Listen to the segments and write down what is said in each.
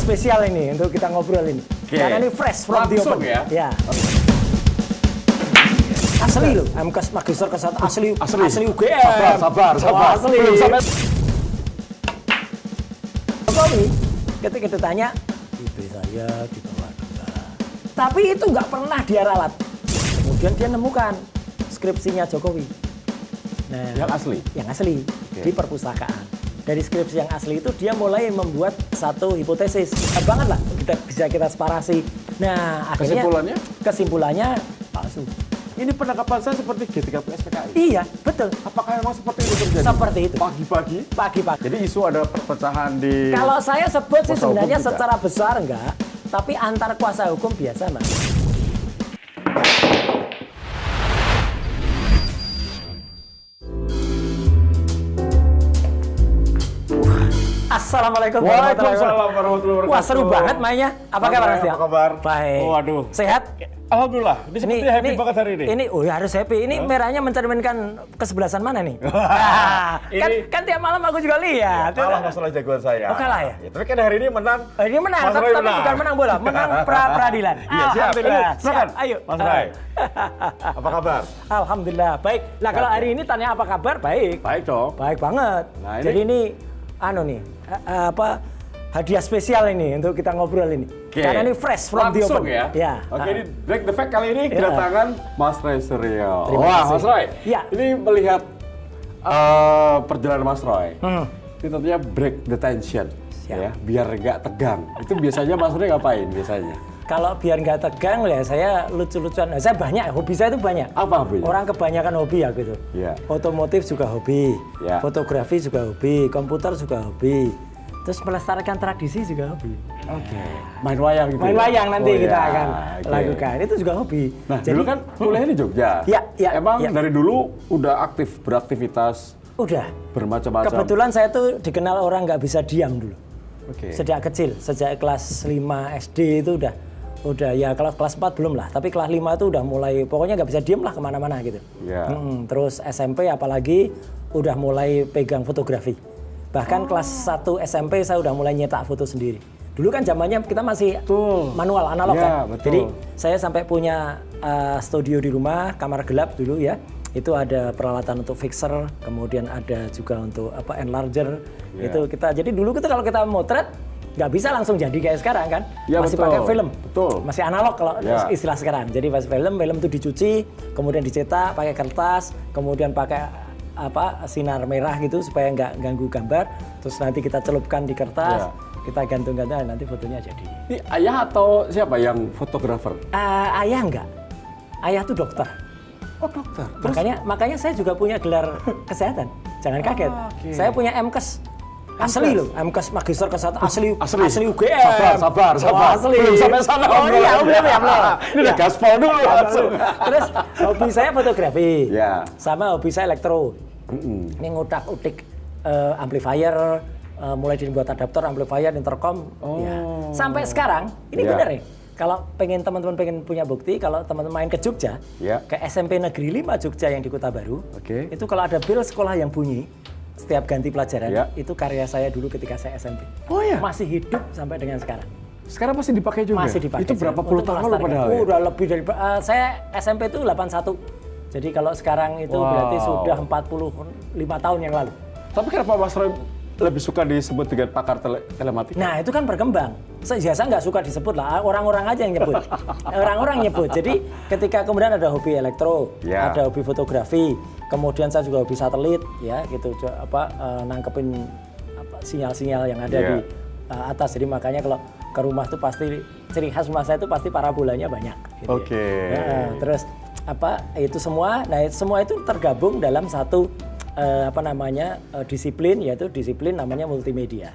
spesial ini untuk kita ngobrol ini. Karena ini fresh from the oven. Ya. Asli loh, MKes Magister Kesehatan asli UGM. Sabar. Asli. Belum sampai. Jokowi ketika ditanya, ide saya di bawah 2. Tapi itu nggak pernah dia ralat. Kemudian dia nemukan skripsinya Jokowi. Nah, yang asli di perpustakaan. Dari skripsi yang asli itu dia mulai membuat satu hipotesis. Banget lah, kita separasi. Nah, akhirnya kesimpulannya palsu. Ini penangkapan saya seperti G30 SPKI. Iya, betul. Apakah memang seperti itu terjadi? Seperti itu. Pagi-pagi. Jadi isu ada perpecahan di. Kalau saya sebut sih sebenarnya secara besar enggak, tapi antar kuasa hukum biasa, Mas. Assalamualaikum warahmatullahi wabarakatuh. Wah, seru banget mainnya. Apa kabar, Mas? Apa kabar? Baik. Waduh. Sehat? Alhamdulillah. Ini seperti happy banget hari ini. Ini harus happy. Ini merahnya mencerminkan kesebelasan mana nih? kan tiap malam aku juga lihat. Kalah masalah jagoan saya. Oh, kalah ya? Tapi kan hari ini menang. Ini menang, tapi bukan menang bola, menang peradilan. Iya, siap. Siap. Ayo. Mas Rai. Apa kabar? Alhamdulillah. Baik. Nah, kalau hari ini tanya apa kabar? Baik. Baik dong. Baik banget. Nah, jadi ini hadiah spesial ini untuk kita ngobrol ini. Karena ini fresh from the oven. Ya. Oke, ini Break the Fact kali ini kedatangan Mas Ray Suryo. Wah, Mas Ray. Ya. Ini melihat perjalanan Mas Ray. Ini tentunya break the tension. Ya, biar nggak tegang. Itu biasanya Mas Ray ngapain biasanya? Kalau biar nggak tegang ya saya lucu-lucuan. Saya banyak, hobi saya itu banyak. Apa hobinya? Orang kebanyakan hobi ya gitu. Ya. Otomotif juga hobi, ya. Fotografi juga hobi, komputer juga hobi. Terus melestarikan tradisi juga hobi. Oke. Main wayang gitu. Main wayang nanti kita akan lakukan. Itu juga hobi. Nah, jadi dulu kan kuliah di Jogja. Iya. Emang dari dulu udah aktif beraktivitas. Udah. Bermacam-macam. Kebetulan saya tuh dikenal orang nggak bisa diam dulu. Oke. Sejak kecil, sejak kelas 5 SD itu udah ya kalau kelas 4 belum lah, tapi kelas 5 itu udah mulai pokoknya nggak bisa diem lah kemana-mana gitu. Yeah. Terus SMP apalagi udah mulai pegang fotografi. Bahkan kelas 1 SMP saya udah mulai nyetak foto sendiri. Dulu kan zamannya kita masih manual, analog kan. Betul. Jadi saya sampai punya studio di rumah, kamar gelap dulu ya. Itu ada peralatan untuk fixer, kemudian ada juga untuk enlarger. Itu kita jadi dulu kita kalau kita motret nggak bisa langsung jadi kayak sekarang kan, masih pakai film, masih analog kalau istilah sekarang. Jadi pas film itu dicuci, kemudian dicetak pakai kertas, kemudian pakai sinar merah gitu supaya nggak ganggu gambar. Terus nanti kita celupkan di kertas, kita gantung-gantung, nanti fotonya jadi. Ini ayah atau siapa yang fotografer? Ayah enggak, ayah tuh dokter. Oh, dokter. Makanya saya juga punya gelar kesehatan. Jangan kaget, saya punya MKes. Asli loh, MKes Magister Kesehatan asli UGM. Sabar. Asli. Belum sampai sana. Belum ya. Ini udah gaspol dulu langsung. Terus hobi saya fotografi. Ya. Sama hobi saya elektro. Ini ngutak-utik amplifier, mulai dibuat adaptor, amplifier, intercom. Ya. Sampai sekarang, ini benar nih. Kalau teman-teman pengen punya bukti, kalau teman-teman main ke Jogja, ke SMP Negeri 5 Jogja yang di Kota Baru, itu kalau ada bel sekolah yang bunyi, setiap ganti pelajaran, itu karya saya dulu ketika saya SMP. Oh ya? Masih hidup sampai dengan sekarang. Sekarang masih dipakai juga? Masih dipakai. Itu berapa puluh tahun lalu padahal ya? Udah lebih dari, saya SMP itu 81. Jadi kalau sekarang itu berarti sudah 45 tahun yang lalu. Tapi kenapa Mas Roy lebih suka disebut dengan pakar telematika? Nah itu kan berkembang. Saya nggak suka disebut lah, orang-orang aja yang nyebut. Orang-orang nyebut. Jadi ketika kemudian ada hobi elektro, ada hobi fotografi, kemudian saya juga hobi satelit, ya gitu, nangkepin sinyal-sinyal yang ada di atas. Jadi makanya kalau ke rumah tuh pasti ciri khas rumah saya itu pasti parabolanya banyak. Gitu ya. Terus itu semua, nah semua itu tergabung dalam satu disiplin, yaitu disiplin namanya multimedia.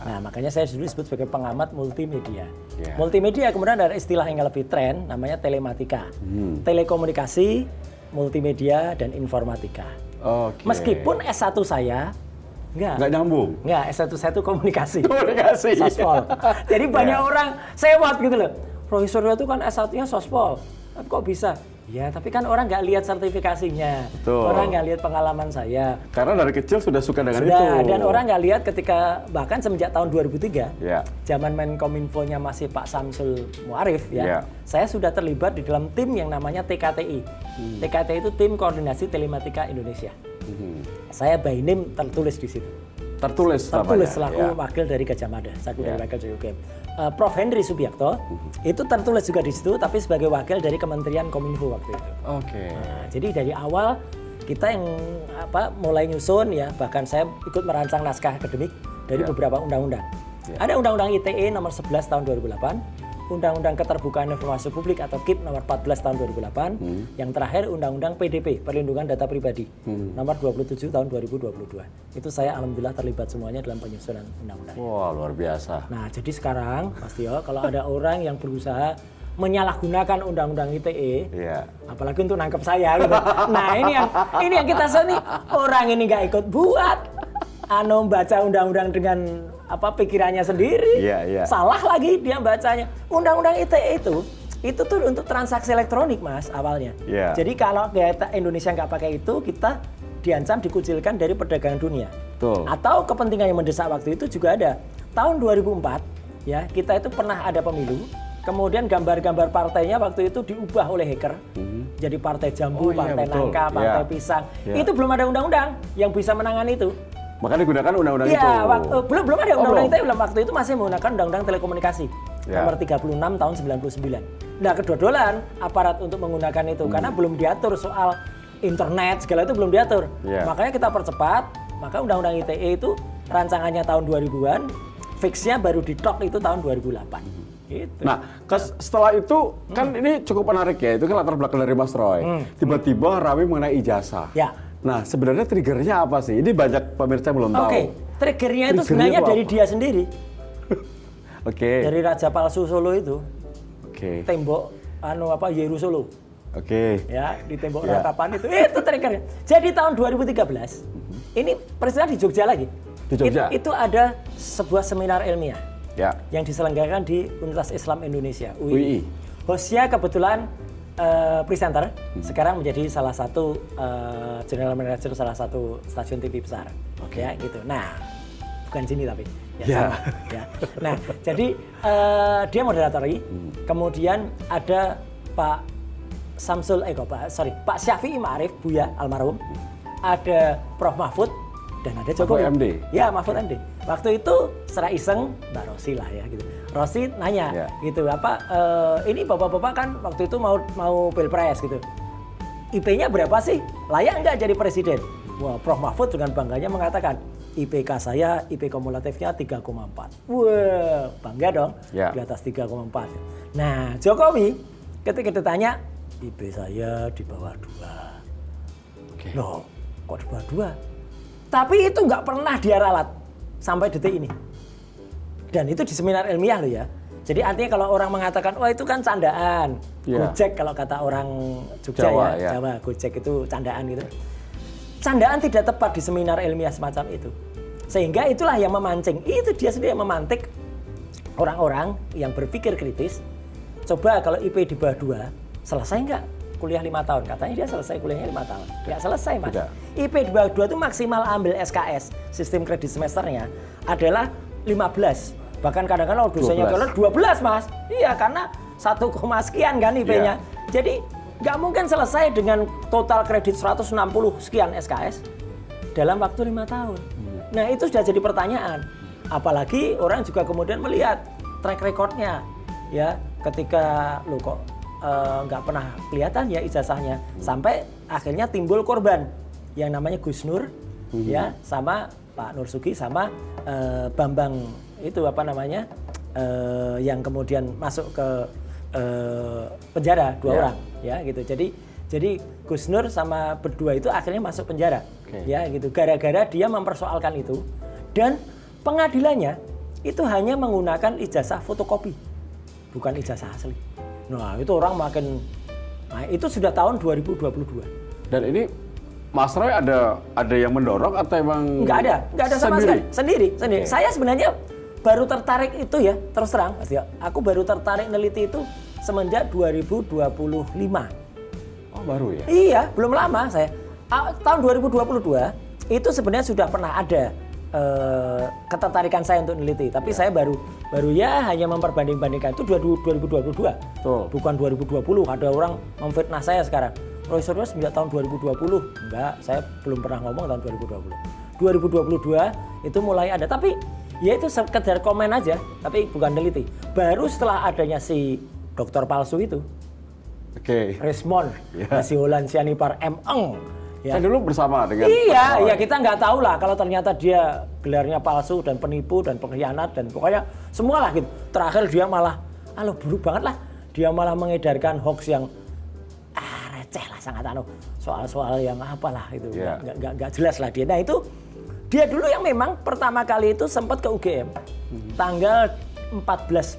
Nah makanya saya dulu disebut sebagai pengamat multimedia. Multimedia kemudian ada istilah yang lebih tren namanya telematika, telekomunikasi, multimedia dan informatika. Meskipun S1 saya nggak nyambung. Nggak, S1 saya itu komunikasi. Sospol. Jadi banyak orang sewot gitu loh. Roy Suryo itu kan S1-nya sospol. Kok bisa? Ya, tapi kan orang nggak lihat sertifikasinya, Betul. orang nggak lihat pengalaman saya. Karena dari kecil sudah suka dengan itu. Sudah, dan orang nggak lihat ketika bahkan semenjak tahun 2003, Ya. zaman Menkominfo-nya masih Pak Samsul Muarif ya, Ya. saya sudah terlibat di dalam tim yang namanya TKTI. TKTI itu Tim Koordinasi Telematika Indonesia. Saya by name tertulis di situ. Tertulis Selaku ya. wakil dari Gajah Mada, selaku dari wakil dari UGM. Prof. Henry Subiakto itu tertulis juga di situ, tapi sebagai wakil dari Kementerian Kominfo waktu itu. Oke. Nah, jadi dari awal kita yang mulai nyusun ya, bahkan saya ikut merancang naskah akademik dari beberapa undang-undang. Ada Undang-Undang ITE nomor 11 tahun 2008, Undang-Undang Keterbukaan Informasi Publik atau KIP nomor 14 tahun 2008, yang terakhir Undang-Undang PDP Perlindungan Data Pribadi nomor 27 tahun 2022. Itu saya alhamdulillah terlibat semuanya dalam penyusunan undang-undang. Wah, luar biasa. Nah, jadi sekarang Mas Tio, kalau ada orang yang berusaha menyalahgunakan Undang-Undang ITE, Iya. apalagi untuk nangkep saya gitu. Nah, ini yang kita seni orang ini nggak ikut buat baca undang-undang dengan pikirannya sendiri. Iya. Salah lagi dia bacanya. Undang-undang ITE itu tuh untuk transaksi elektronik, Mas, awalnya. Iya. Jadi kalau kita Indonesia nggak pakai itu, kita diancam dikucilkan dari perdagangan dunia. Betul. Atau kepentingan yang mendesak waktu itu juga ada. Tahun 2004 ya, kita itu pernah ada pemilu. Kemudian gambar-gambar partainya waktu itu diubah oleh hacker. Jadi partai jambu, partai betul. nangka, partai Iya. pisang. Iya. Itu belum ada undang-undang yang bisa menangani itu. Maka digunakan undang-undang itu. Iya, belum ada undang-undang belum. ITE belum, waktu itu masih menggunakan undang-undang telekomunikasi Ya. nomor 36 tahun 99. Nah, kedodolan aparat untuk menggunakan itu karena belum diatur soal internet segala itu belum diatur. Ya. Makanya kita percepat, maka undang-undang ITE itu rancangannya tahun 2000-an, fixnya baru ditok itu tahun 2008. Gitu. Nah, setelah itu kan ini cukup menarik ya. Itu kan latar belakang dari Mas Roy. Tiba-tiba rame mengenai ijazah. Ya. Nah, sebenarnya triggernya apa sih? Ini banyak pemirsa yang belum tahu. Oke, triggernya itu Triggernya sebenarnya itu dari apa? dia sendiri. Oke. Dari Raja Palsu Solo itu, Oke. tembok Yeru Solo. Oke. Ya, di tembok Ya. ratapan itu triggernya. Jadi tahun 2013, ini peristiwa di Jogja lagi. Di Jogja? Itu ada sebuah seminar ilmiah Ya. yang diselenggarakan di Universitas Islam Indonesia, UI. Hostnya kebetulan presenter, sekarang menjadi salah satu general manager salah satu stasiun TV besar. Ya, gitu. Nah, bukan sini tapi. Ya. Sama, ya. Nah, jadi dia moderatori. Kemudian ada Pak Syafi'i Ma'arif, Buya almarhum. Ada Prof Mahfud dan ada Jokowi. Mahfud MD. Ya, Mahfud MD. Waktu itu secara iseng Mbak Rosi lah ya gitu. Rosi nanya gitu ini bapak-bapak kan waktu itu mau pilpres gitu. IP-nya berapa sih? Layak nggak jadi presiden? Wah, Prof Mahfud dengan bangganya mengatakan IPK saya, IP kumulatifnya 3,4. Wah, bangga dong Ya. di atas 3,4. Nah, Jokowi ketika ditanya, IP saya di bawah 2. Oke. Loh, kok di bawah 2? Tapi itu nggak pernah dia ralat sampai detik ini. Dan itu di seminar ilmiah loh ya. Jadi artinya kalau orang mengatakan, wah itu kan candaan. Ya. Gojek kalau kata orang Jogja Jawa, ya. ya. Jawa, Gojek itu candaan gitu. Candaan tidak tepat di seminar ilmiah semacam itu. Sehingga itulah yang memancing. Itu dia sendiri yang memantik orang-orang yang berpikir kritis. Coba kalau IP di bawah 2, selesai nggak kuliah 5 tahun? Katanya dia selesai kuliahnya 5 tahun. Nggak selesai, Mas. Tidak. IP di bawah 2 itu maksimal ambil SKS, sistem kredit semesternya, adalah 15. Bahkan kadang-kadang dosennya 12, Mas. Iya, karena 1, sekian kan IP-nya. Jadi nggak mungkin selesai dengan total kredit 160 sekian SKS dalam waktu 5 tahun. Nah, itu sudah jadi pertanyaan. Apalagi orang juga kemudian melihat track record-nya ya, ketika lo kok nggak pernah kelihatan ya ijazahnya, sampai akhirnya timbul korban yang namanya Gus Nur ya, sama Pak Nursugi sama Bambang itu yang kemudian masuk ke penjara 2 orang ya gitu. Jadi Gus Nur sama berdua itu akhirnya masuk penjara ya gitu, gara-gara dia mempersoalkan itu, dan pengadilannya itu hanya menggunakan ijazah fotokopi, bukan ijazah asli. Nah, itu orang makin, itu sudah tahun 2022. Dan ini Mas Roy ada yang mendorong atau emang Nggak ada sama sekali. Sendiri. Saya sebenarnya baru tertarik itu ya, terus terang, Mas Tio. Aku baru tertarik neliti itu semenjak 2025. baru ya? Iya, belum lama saya. Tahun 2022 itu sebenarnya sudah pernah ada ketertarikan saya untuk meneliti, tapi saya baru ya hanya memperbanding-bandingkan itu 2022. Betul. Bukan 2020. Ada orang memfitnah saya sekarang. Profesor sejak tahun 2020. Enggak, saya belum pernah ngomong tahun 2020. 2022 itu mulai ada, tapi ya itu sekedar komen aja, tapi bukan teliti. Baru setelah adanya si dokter palsu itu, Resmond, si Holland Sianipar M. Eng. Ya. Saya dulu bersama dengan Iya, kita nggak tahu lah kalau ternyata dia gelarnya palsu dan penipu dan pengkhianat dan pokoknya semua lah gitu. Terakhir dia malah, buruk banget lah. Dia malah mengedarkan hoax yang receh lah, sangat soal-soal yang apalah itu, nggak jelas lah dia. Nah itu dia dulu yang memang pertama kali itu sempat ke UGM tanggal 14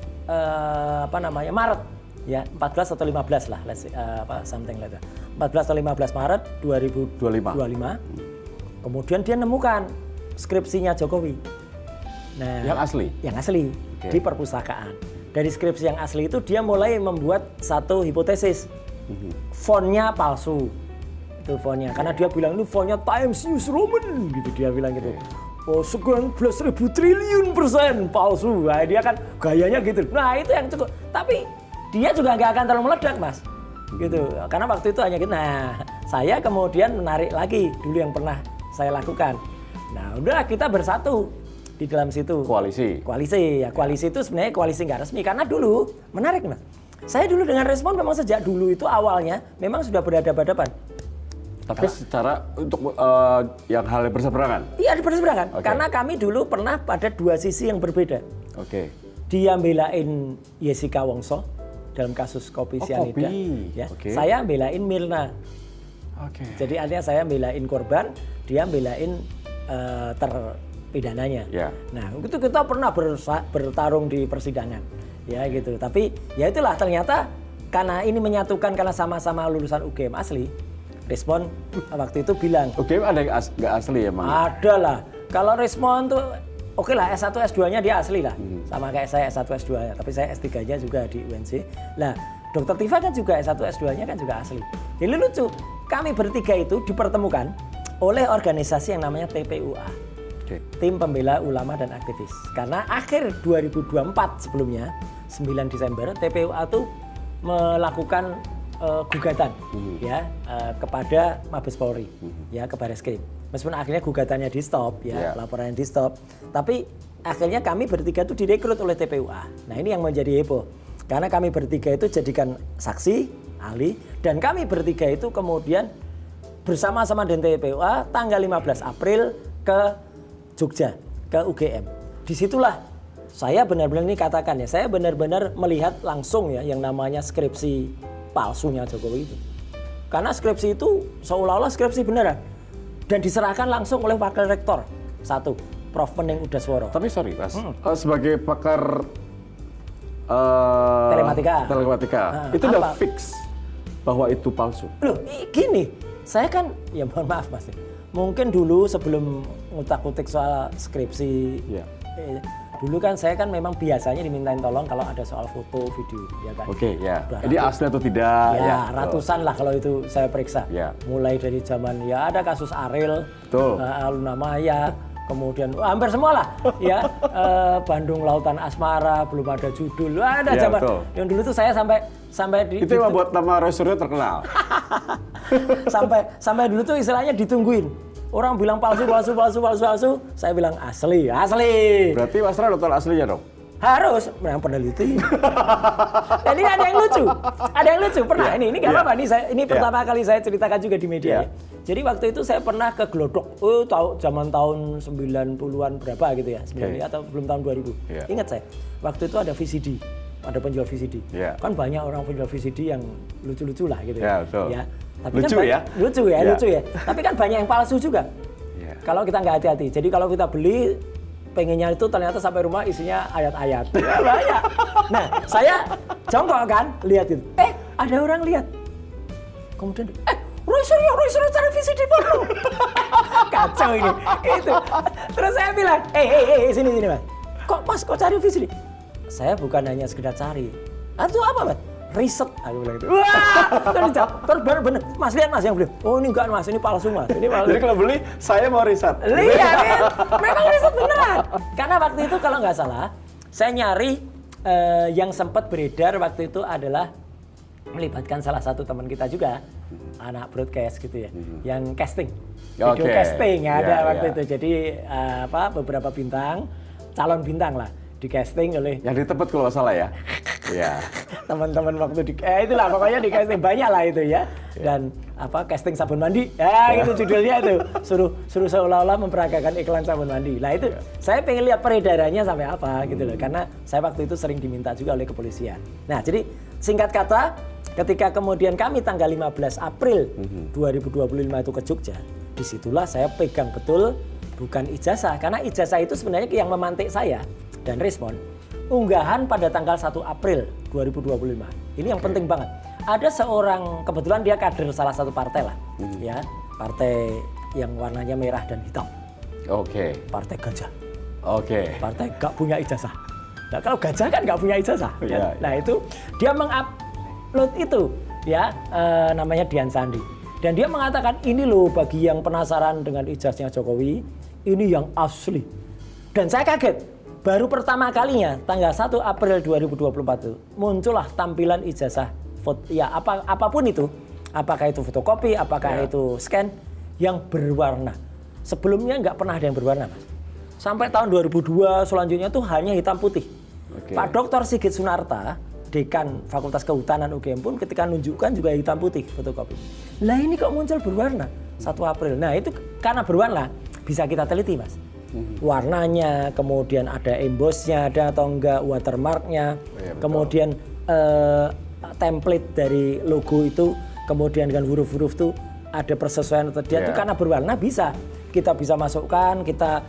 Maret. Ya, 14 atau 15 lah, something like that. 14 atau 15 Maret 2025. Kemudian dia nemukan skripsinya Jokowi. Nah, yang asli? Yang asli, di perpustakaan. Dari skripsi yang asli itu dia mulai membuat satu hipotesis. Fontnya palsu. Itu fontnya. Karena dia bilang ini fontnya Times New Roman gitu, dia bilang gitu. Sekian belas ribu triliun % palsu. Nah, dia kan gayanya gitu. Nah, itu yang cukup. Tapi dia juga nggak akan terlalu meledak, Mas. Gitu. Karena waktu itu hanya gitu. Nah, saya kemudian menarik lagi dulu yang pernah saya lakukan. Nah, udah kita bersatu di dalam situ. Koalisi. Ya, koalisi itu sebenarnya koalisi nggak resmi karena dulu menarik, Mas. Saya dulu dengan Resmond memang sejak dulu itu awalnya memang sudah berhadapan-hadapan. Tapi secara untuk yang hal yang berseberangan? Iya, berseberangan. Karena kami dulu pernah pada dua sisi yang berbeda. Dia belain Jessica Wongso dalam kasus kopi sianida. Ya. Saya belain Mirna. Jadi artinya saya belain korban, dia belain terpidananya. Nah, itu kita pernah bertarung di persidangan. Ya gitu. Tapi ya itulah ternyata karena ini menyatukan karena sama-sama lulusan UGM asli. Resmond waktu itu bilang. UGM ada yang nggak asli emang? Ada lah. Kalau Resmond tuh oke lah, S1, S2-nya dia asli lah. Sama kayak saya S1, S2-nya. Tapi saya S3-nya juga di UNC. Nah, Dr. Tifa kan juga S1, S2-nya kan juga asli. Jadi lucu, kami bertiga itu dipertemukan oleh organisasi yang namanya TPUA. Tim Pembela Ulama dan Aktivis. Karena akhir 2024 sebelumnya, 9 Desember, TPUA itu melakukan gugatan ya kepada Mabes Polri, ya ke Barreskrim. Meskipun akhirnya gugatannya di stop, laporannya di stop, tapi akhirnya kami bertiga itu direkrut oleh TPUA. Nah ini yang menjadi heboh, karena kami bertiga itu jadikan saksi, ahli, dan kami bertiga itu kemudian bersama-sama dengan TPUA tanggal 15 April ke Jogja, ke UGM. Disitulah saya benar-benar ini katakan ya, saya benar-benar melihat langsung ya yang namanya skripsi palsunya Jokowi itu. Karena skripsi itu seolah-olah skripsi beneran. Dan diserahkan langsung oleh Wakil Rektor. Satu, Prof. Mening Udasworo. Tapi sorry Mas, sebagai pakar telematika itu udah fix bahwa itu palsu? Loh, gini, saya kan, ya mohon maaf Mas. Mungkin dulu sebelum ngutak-ngutik soal skripsi, dulu kan saya kan memang biasanya dimintain tolong kalau ada soal foto, video, ya kan. Ini asli atau tidak? Ya, ratusan lah kalau itu saya periksa. Mulai dari zaman ya ada kasus Ariel, Luna Maya, kemudian hampir semua lah, ya Bandung Lautan Asmara, belum ada judul, ada zaman. Yang dulu tuh saya sampai di itu yang membuat nama resurnya terkenal. sampai dulu tuh istilahnya ditungguin. Orang bilang palsu, saya bilang asli. Berarti Mas Ra dokter aslinya dong? Harus, memang peneliti. Jadi ada yang lucu, pernah ini nggak apa-apa nih. Ini pertama kali saya ceritakan juga di media. Ya. Jadi waktu itu saya pernah ke Glodok, zaman tahun 90-an berapa gitu ya, 90 atau belum tahun 2000. Ingat saya, waktu itu ada VCD. Ada penjual VCD. Kan banyak orang penjual VCD yang lucu-lucu lah gitu ya. Tapi lucu, kan lucu ya. Tapi kan banyak yang palsu juga. Kalau kita nggak hati-hati. Jadi kalau kita beli, pengennya itu ternyata sampai rumah isinya ayat-ayat. Ya, banyak. Nah, saya jongkok kan, lihat itu. Ada orang lihat. Kemudian, Roy Suryo cari VCD porno. Kacau ini. Gitu. Terus saya bilang, sini Mas. Kok cari VCD? Saya bukan hanya sekedar cari. Itu apa, Mas? riset, aku bilang gitu. Wah, terus bener, Mas lihat Mas yang beli. Oh ini enggak Mas, ini palsu Mas. Ini palsu. Jadi kalau beli, saya mau riset. Lihat, memang riset beneran. Karena waktu itu kalau nggak salah, saya nyari yang sempat beredar waktu itu adalah melibatkan salah satu teman kita juga, anak broadcast gitu ya, yang casting, video casting ada waktu itu. Jadi beberapa bintang, calon bintang lah, di casting oleh yang di Tebet kalau nggak salah ya. Iya. Teman-teman waktu itulah pokoknya di casting banyak lah itu ya. Dan casting sabun mandi, ya gitu judulnya itu. Suruh seolah-olah memperagakan iklan sabun mandi. Nah itu saya pengen lihat peredarannya sampai apa gitu loh. Karena saya waktu itu sering diminta juga oleh kepolisian. Nah jadi singkat kata, ketika kemudian kami tanggal 15 April 2025 itu ke Jogja, disitulah saya pegang betul bukan ijazah. Karena ijazah itu sebenarnya yang memantik saya dan Respon. Unggahan pada tanggal 1 April 2025. Ini yang penting banget. Ada seorang, kebetulan dia kader salah satu partai lah. Ya, partai yang warnanya merah dan hitam. Oke. Partai gajah. Oke. Partai gak punya ijazah. Nah kalau gajah kan gak punya ijazah. Kan? Nah itu dia mengupload itu ya namanya Dian Sandi. Dan dia mengatakan ini loh bagi yang penasaran dengan ijazahnya Jokowi, ini yang asli. Dan saya kaget. Baru pertama kalinya tanggal 1 April 2024 itu muncullah tampilan ijazah ya apapun itu. Apakah itu fotokopi, apakah itu scan yang berwarna. Sebelumnya nggak pernah ada yang berwarna, Mas. Sampai tahun 2002 selanjutnya tuh hanya hitam putih. Pak Dr. Sigit Sunarta, Dekan Fakultas Kehutanan UGM pun ketika nunjukkan juga hitam putih fotokopi. Lah ini kok muncul berwarna 1 April. Nah itu karena berwarna bisa kita teliti, Mas. Warnanya, kemudian ada embossnya ada atau enggak, watermarknya, kemudian template dari logo itu, kemudian dengan huruf-huruf itu ada persesuaian atau tidak itu karena berwarna bisa kita bisa masukkan, kita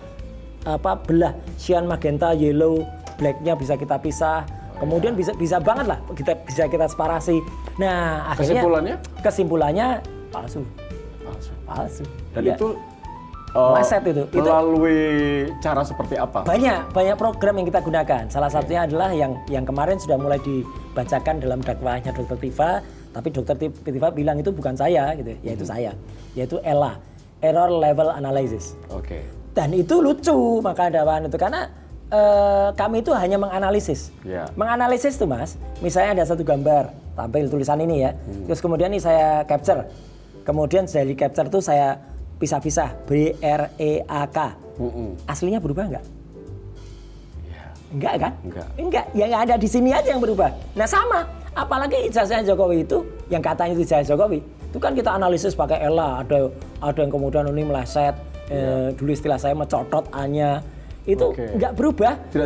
belah cyan, magenta, yellow, blacknya bisa kita pisah, kemudian bisa banget lah kita separasi. Nah akhirnya kesimpulannya palsu. Dan itu Maset itu melalui cara seperti apa? Banyak program yang kita gunakan. Salah satunya adalah yang kemarin sudah mulai dibacakan dalam dakwahnya Dr. Tifa, tapi Dr. Tifa bilang itu bukan saya gitu, yaitu saya, yaitu ELA, Error Level Analysis. Dan itu lucu maka dakwaan itu karena kami itu hanya menganalisis. Menganalisis tuh Mas, misalnya ada satu gambar tampil tulisan ini ya, terus kemudian ini saya capture, kemudian dari capture tuh saya pisah-pisah BREAK. Aslinya berubah enggak? Enggak kan? Enggak. Yang ada di sini aja yang berubah. Nah sama, apalagi ijazah Jokowi itu yang katanya itu ijazah Jokowi, itu kan kita analisis pakai ELA, ada yang kemudian ini meleset, dulu istilah saya mencotot A-nya. Itu enggak berubah. Tidak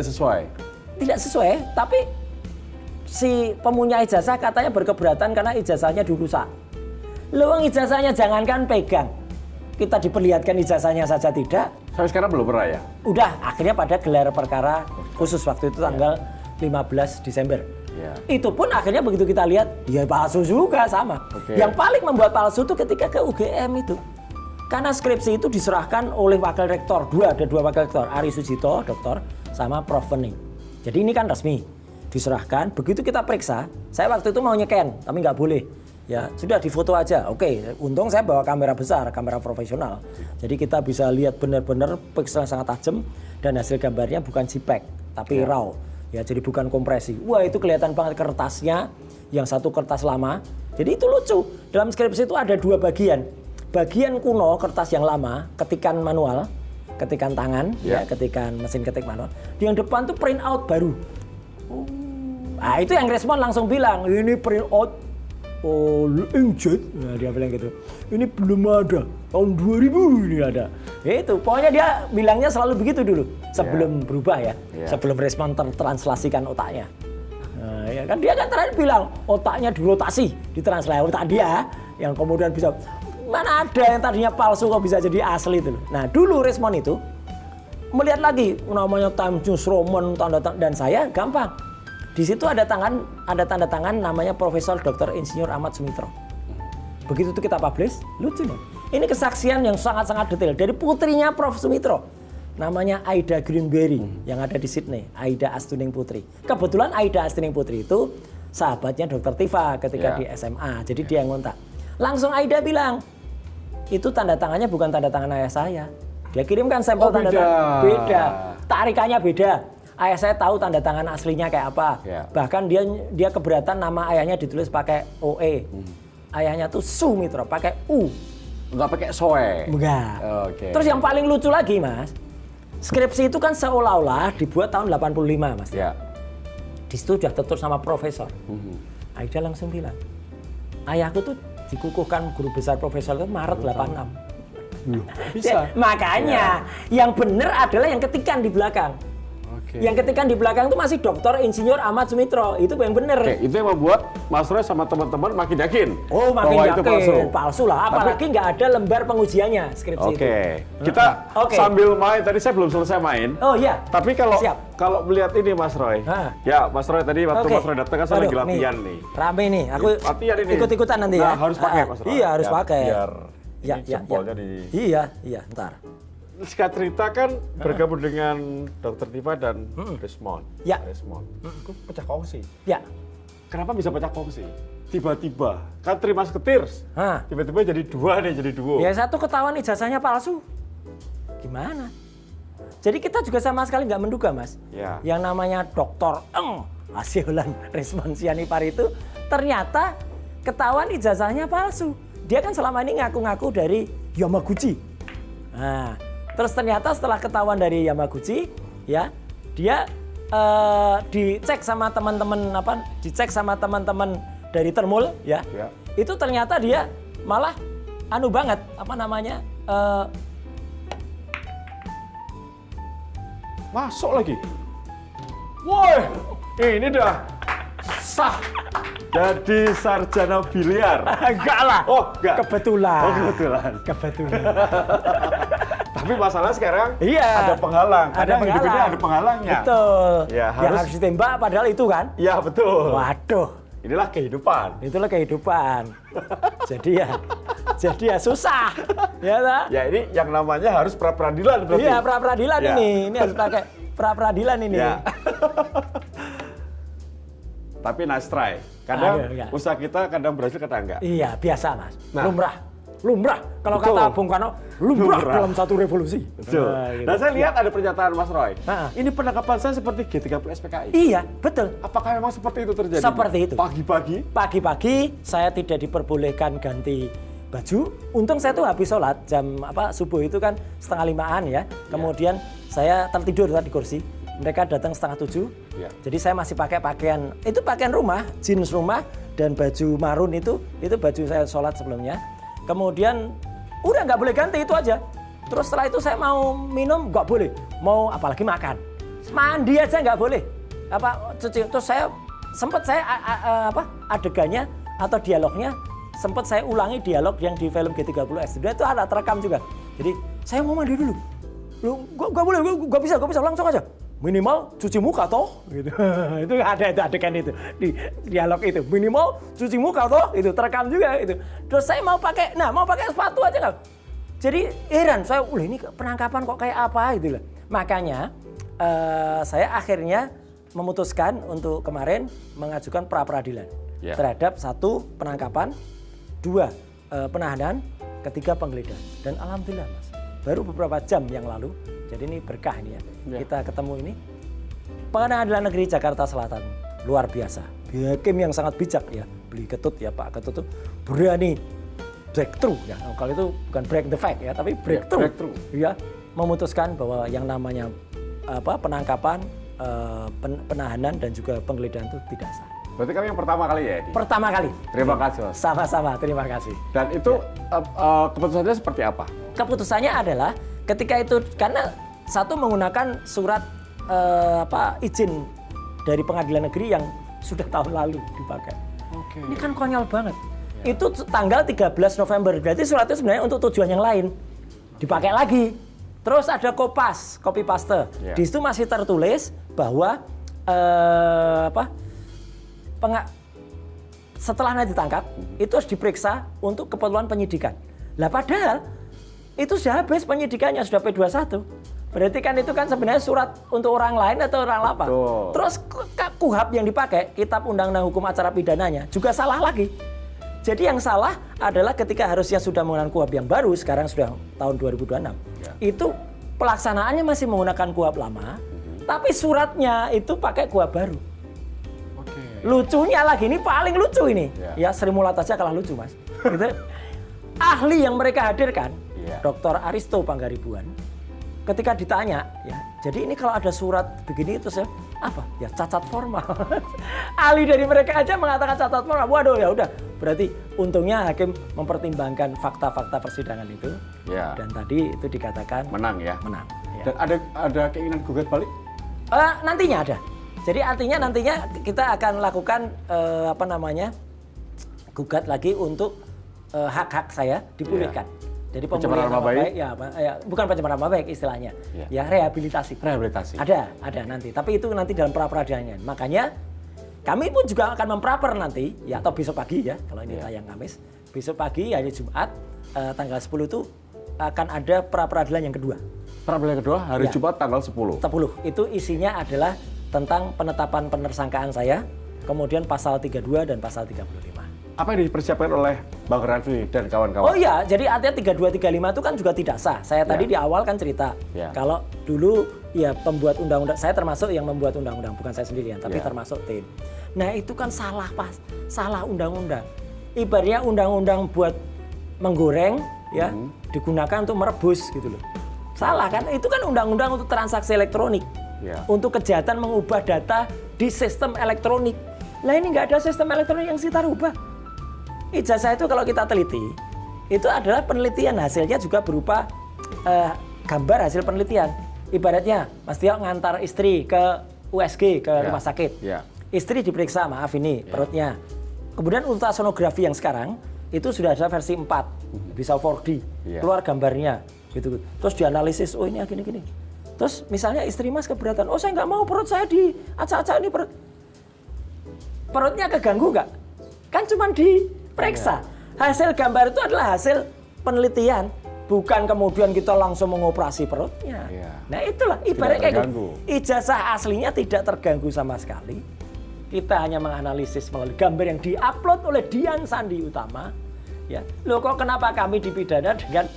sesuai, tapi si pemunya ijazah katanya berkeberatan karena ijazahnya dirusak. Loh ijazahnya jangankan pegang, kita diperlihatkan ijazahnya saja tidak. Sampai sekarang belum pernah ya? Udah, akhirnya pada gelar perkara khusus waktu itu tanggal 15 Desember. Itu pun akhirnya begitu kita lihat, ya palsu juga sama. Yang paling membuat palsu itu ketika ke UGM itu. Karena skripsi itu diserahkan oleh wakil rektor, ada dua wakil rektor, Ari Sujito, doktor, sama Prof. Wening. Jadi ini kan resmi, diserahkan, begitu kita periksa, saya waktu itu mau nyeken, tapi nggak boleh. Ya sudah difoto aja, oke. Untung saya bawa kamera besar, kamera profesional. Jadi kita bisa lihat benar-benar pixel sangat tajam dan hasil gambarnya bukan JPEG, tapi RAW. Ya jadi bukan kompresi. Wah itu kelihatan banget kertasnya, yang satu kertas lama. Jadi itu lucu. Dalam skripsi itu ada dua bagian. Bagian kuno kertas yang lama, ketikan manual, ketikan tangan, ketikan mesin ketik manual. Yang depan tuh print out baru. Nah itu yang respon langsung bilang, ini print out. Inkjet, nah dia bilang gitu. Ini belum ada, tahun 2000 ini ada. Itu, pokoknya dia bilangnya selalu begitu dulu, sebelum berubah ya, sebelum respon tertranslasikan otaknya. Nah, ya kan dia kan terakhir bilang otaknya dirotasi, ditranslasi otak dia, yang kemudian bisa mana ada yang tadinya palsu kok bisa jadi asli itu. Nah dulu respon itu melihat lagi namanya Times News Roman tanda-tanda dan saya gampang. Di situ ada tanda tangan namanya Profesor Dr. Insinyur Ahmad Sumitro. Begitu itu kita publish, lucu nih. Ini kesaksian yang sangat-sangat detail dari putrinya Prof. Sumitro. Namanya Aida Greenberry yang ada di Sydney, Aida Astuning Putri. Kebetulan Aida Astuning Putri itu sahabatnya Dokter Tifa ketika Ya. di SMA. Jadi dia yang ngontak. Langsung Aida bilang, itu tanda tangannya bukan tanda tangan ayah saya. Dia kirimkan sampel tanda beda. tangan. Beda. Tarikannya beda. Ayah saya tahu tanda tangan aslinya kayak apa. Ya. Bahkan dia keberatan nama ayahnya ditulis pakai OE. Ayahnya tuh Sumitro pakai U. Nggak pakai soe. Enggak. Oke. Terus yang paling lucu lagi, Mas. Skripsi itu kan seolah-olah dibuat tahun 85, Mas. Ya. Di situ sudah tertulis sama profesor. Aida langsung bilang, ayahku tuh dikukuhkan guru besar profesor itu Maret 86. Bisa. Makanya yang benar adalah yang ketikan di belakang. Oke. Yang ketikan di belakang itu masih Dr. Insinyur Ahmad Sumitro. Itu yang benar. Oke, itu yang membuat Mas Roy sama teman-teman makin yakin. Oh, makin bahwa yakin. itu palsu. Palsu lah. Apalagi nggak ada lembar pengujiannya skripsi itu. Oke, kita Oke. sambil main. Tadi saya belum selesai main. Oh iya. Tapi Siap. kalau melihat ini Mas Roy, Hah. ya Mas Roy tadi waktu Oke. Mas Roy datang kan saya lagi Waduh, latihan nih. Rame nih. Aku Latihan ini. ikut-ikutan nanti ya. Nah, harus pakai Mas Roy. Iya, harus Ya, pakai. Biar Ya, ini ya, jempolnya ya. di. Iya, ntar. Singkat cerita kan bergabung dengan Dokter Tifa dan Desmond. Ya. Desmond. Itu pecah kongsi. Ya. Kenapa bisa pecah kongsi? Tiba-tiba kan terima seketirs. Hah. Tiba-tiba jadi dua nih, jadi duo. Ya satu ketahuan ijazahnya palsu. Gimana? Jadi kita juga sama sekali nggak menduga, Mas. Ya. Yang namanya Dr. Asiolan Responsianipar itu ternyata ketahuan ijazahnya palsu. Dia kan selama ini ngaku-ngaku dari Yamaguchi. Nah, terus ternyata setelah ketahuan dari Yamaguchi, ya dia dicek sama teman-teman dari Termul, ya. Ya. Itu ternyata dia malah anu banget, Masuk lagi. Woi, ini dah sah jadi sarjana biliar. enggak lah. Oh, enggak. Kebetulan. Oh, kebetulan. Kebetulan. Tapi masalah sekarang Iya. ada penghalang. Ada Kadang hidup ini penghalang. ada penghalangnya. Betul. Ya, Yang harus- harus ditembak padahal itu kan. Ya, betul. Waduh, Inilah kehidupan. itulah kehidupan. jadi ya susah. Ya tak? Ya, ini yang namanya harus pra-peradilan berarti. Iya, pra-peradilan Ya. ini. Ini harus pakai pra-peradilan ini. Ya. Tapi nice try. Kadang Aduh, enggak. usaha kita kadang berhasil, kadang enggak. Iya, biasa, Mas. Nah. Lumrah. Kalau Betul. kata Bung Karno, lumrah Lumrah. dalam satu revolusi. Betul. Gitu. Dan saya lihat ada pernyataan Mas Roy. Nah. Ini penangkapan saya seperti G30 SPKI. Iya, betul. Apakah memang seperti itu terjadi? Seperti itu. Pagi-pagi? Pagi-pagi saya tidak diperbolehkan ganti baju. Untung saya tuh habis sholat jam subuh itu kan 6:30 ya. Kemudian saya tertidur di kursi. Mereka datang 6:30. Ya. Jadi saya masih pakai pakaian rumah, jeans rumah dan baju marun itu baju saya sholat sebelumnya. Kemudian udah nggak boleh ganti itu aja. Terus setelah itu saya mau minum nggak boleh, mau apalagi makan, mandi aja nggak boleh. Cuci. Terus saya sempat adegannya atau dialognya sempat saya ulangi dialog yang di film G30S. Itu ada terekam juga. Jadi saya mau mandi dulu. Lu nggak boleh, nggak bisa langsung aja. Minimal cuci muka toh, gitu. Itu ada itu adegan itu di dialog itu. Minimal cuci muka toh, itu terekam juga itu. Terus saya mau pakai sepatu aja nggak. Jadi heran saya, ini penangkapan kok kayak apa gitu lah. Makanya saya akhirnya memutuskan untuk kemarin mengajukan pra peradilan terhadap 1 penangkapan, 2 penahanan, 3 penggeledahan. Dan alhamdulillah, Mas, baru beberapa jam yang lalu. Jadi ini berkah ini ya. Kita ketemu ini. Pengadilan Negeri Jakarta Selatan luar biasa. Hakim yang sangat bijak ya. Beli Ketut ya, Pak Ketut itu berani breakthrough ya. Kalau itu bukan break the fact ya, tapi breakthrough. Ya, memutuskan bahwa yang namanya penangkapan, penahanan dan juga penggeledahan itu tidak sah. Berarti kami yang pertama kali ya, Edi? Pertama kali. Terima kasih, Mas. Sama-sama, terima kasih. Dan itu keputusannya seperti apa? Keputusannya adalah ketika itu karena 1 menggunakan surat izin dari pengadilan negeri yang sudah tahun lalu dipakai. Oke. Ini kan konyol banget. Itu tanggal 13 November. Berarti surat itu sebenarnya untuk tujuan yang lain. Dipakai lagi. Terus ada copy paste. Ya. Di situ masih tertulis bahwa setelah nanti ditangkap, itu harus diperiksa untuk keperluan penyidikan. Lah padahal itu sudah habis penyidikannya, sudah P21. Berarti kan itu kan sebenarnya surat untuk orang lain atau orang lapang. Betul. Terus KUHP yang dipakai, Kitab Undang-Undang Hukum Acara Pidananya, juga salah lagi. Jadi yang salah adalah ketika harusnya sudah menggunakan KUHP yang baru, sekarang sudah tahun 2026. Ya. Itu pelaksanaannya masih menggunakan KUHP lama, tapi suratnya itu pakai KUHP baru. Oke. Lucunya lagi, ini paling lucu ini. Ya. Ya Sri Mulat aja kalah lucu, Mas. Gitu. Ahli yang mereka hadirkan, Ya. Dr. Aristo Panggaribuan, ketika ditanya, ya, jadi ini kalau ada surat begini itu saya apa? Ya cacat formal. Ahli dari mereka aja mengatakan cacat formal. Waduh, ya udah. Berarti untungnya hakim mempertimbangkan fakta-fakta persidangan itu. Ya. Dan tadi itu dikatakan Menang ya. menang. Ya. Dan ada keinginan gugat balik? Nantinya ada. Jadi artinya nantinya kita akan lakukan gugat lagi untuk hak-hak saya dipulihkan. Jadi Pencemaran nama baik? Ya, bukan pencemaran nama baik istilahnya. Ya. Ya rehabilitasi. Rehabilitasi. Ada nanti. Tapi itu nanti dalam pra-peradilannya. Makanya kami pun juga akan mempraper nanti, ya atau besok pagi ya, kalau ini tayang Kamis. Besok pagi hari Jumat tanggal 10 itu akan ada pra-peradilan yang kedua. Pra-peradilan kedua hari Ya. Jumat tanggal 10. 10. Itu isinya adalah tentang penetapan penersangkaan saya, kemudian pasal 32 dan pasal 35. Apa yang dipersiapkan oleh Bang Raffi dan kawan-kawan? Oh iya, jadi artinya 32 35 itu kan juga tidak sah. Saya tadi di awal kan cerita. Ya. Kalau dulu ya pembuat undang-undang, saya termasuk yang membuat undang-undang, bukan saya sendirian, tapi Ya. termasuk tim. Nah, itu kan salah salah undang-undang. Ibaratnya undang-undang buat menggoreng ya digunakan untuk merebus gitu loh. Salah kan? Itu kan undang-undang untuk transaksi elektronik. Ya. Untuk kejahatan mengubah data di sistem elektronik. Lah ini nggak ada sistem elektronik yang kita rubah. Ijazah itu kalau kita teliti, itu adalah penelitian, hasilnya juga berupa gambar hasil penelitian. Ibaratnya Mas Tio ngantar istri ke USG, ke rumah sakit. Ya. Istri diperiksa, maaf ini perutnya. Kemudian ultrasonografi yang sekarang itu sudah ada versi 4, bisa 4D, Ya. keluar gambarnya gitu. Terus dianalisis, oh ini gini-gini. Terus misalnya istri Mas keberatan, oh saya nggak mau perut saya diacak-acak ini perutnya keganggu nggak? Kan cuma diperiksa. Hasil gambar itu adalah hasil penelitian, bukan kemudian kita langsung mengoperasi perutnya. Iya. Nah itulah ibarat kayak terganggu. gitu. Ijazah aslinya tidak terganggu sama sekali. Kita hanya menganalisis melalui gambar yang diupload oleh Dian Sandi Utama. Ya, loh kok kenapa kami dipidana dengan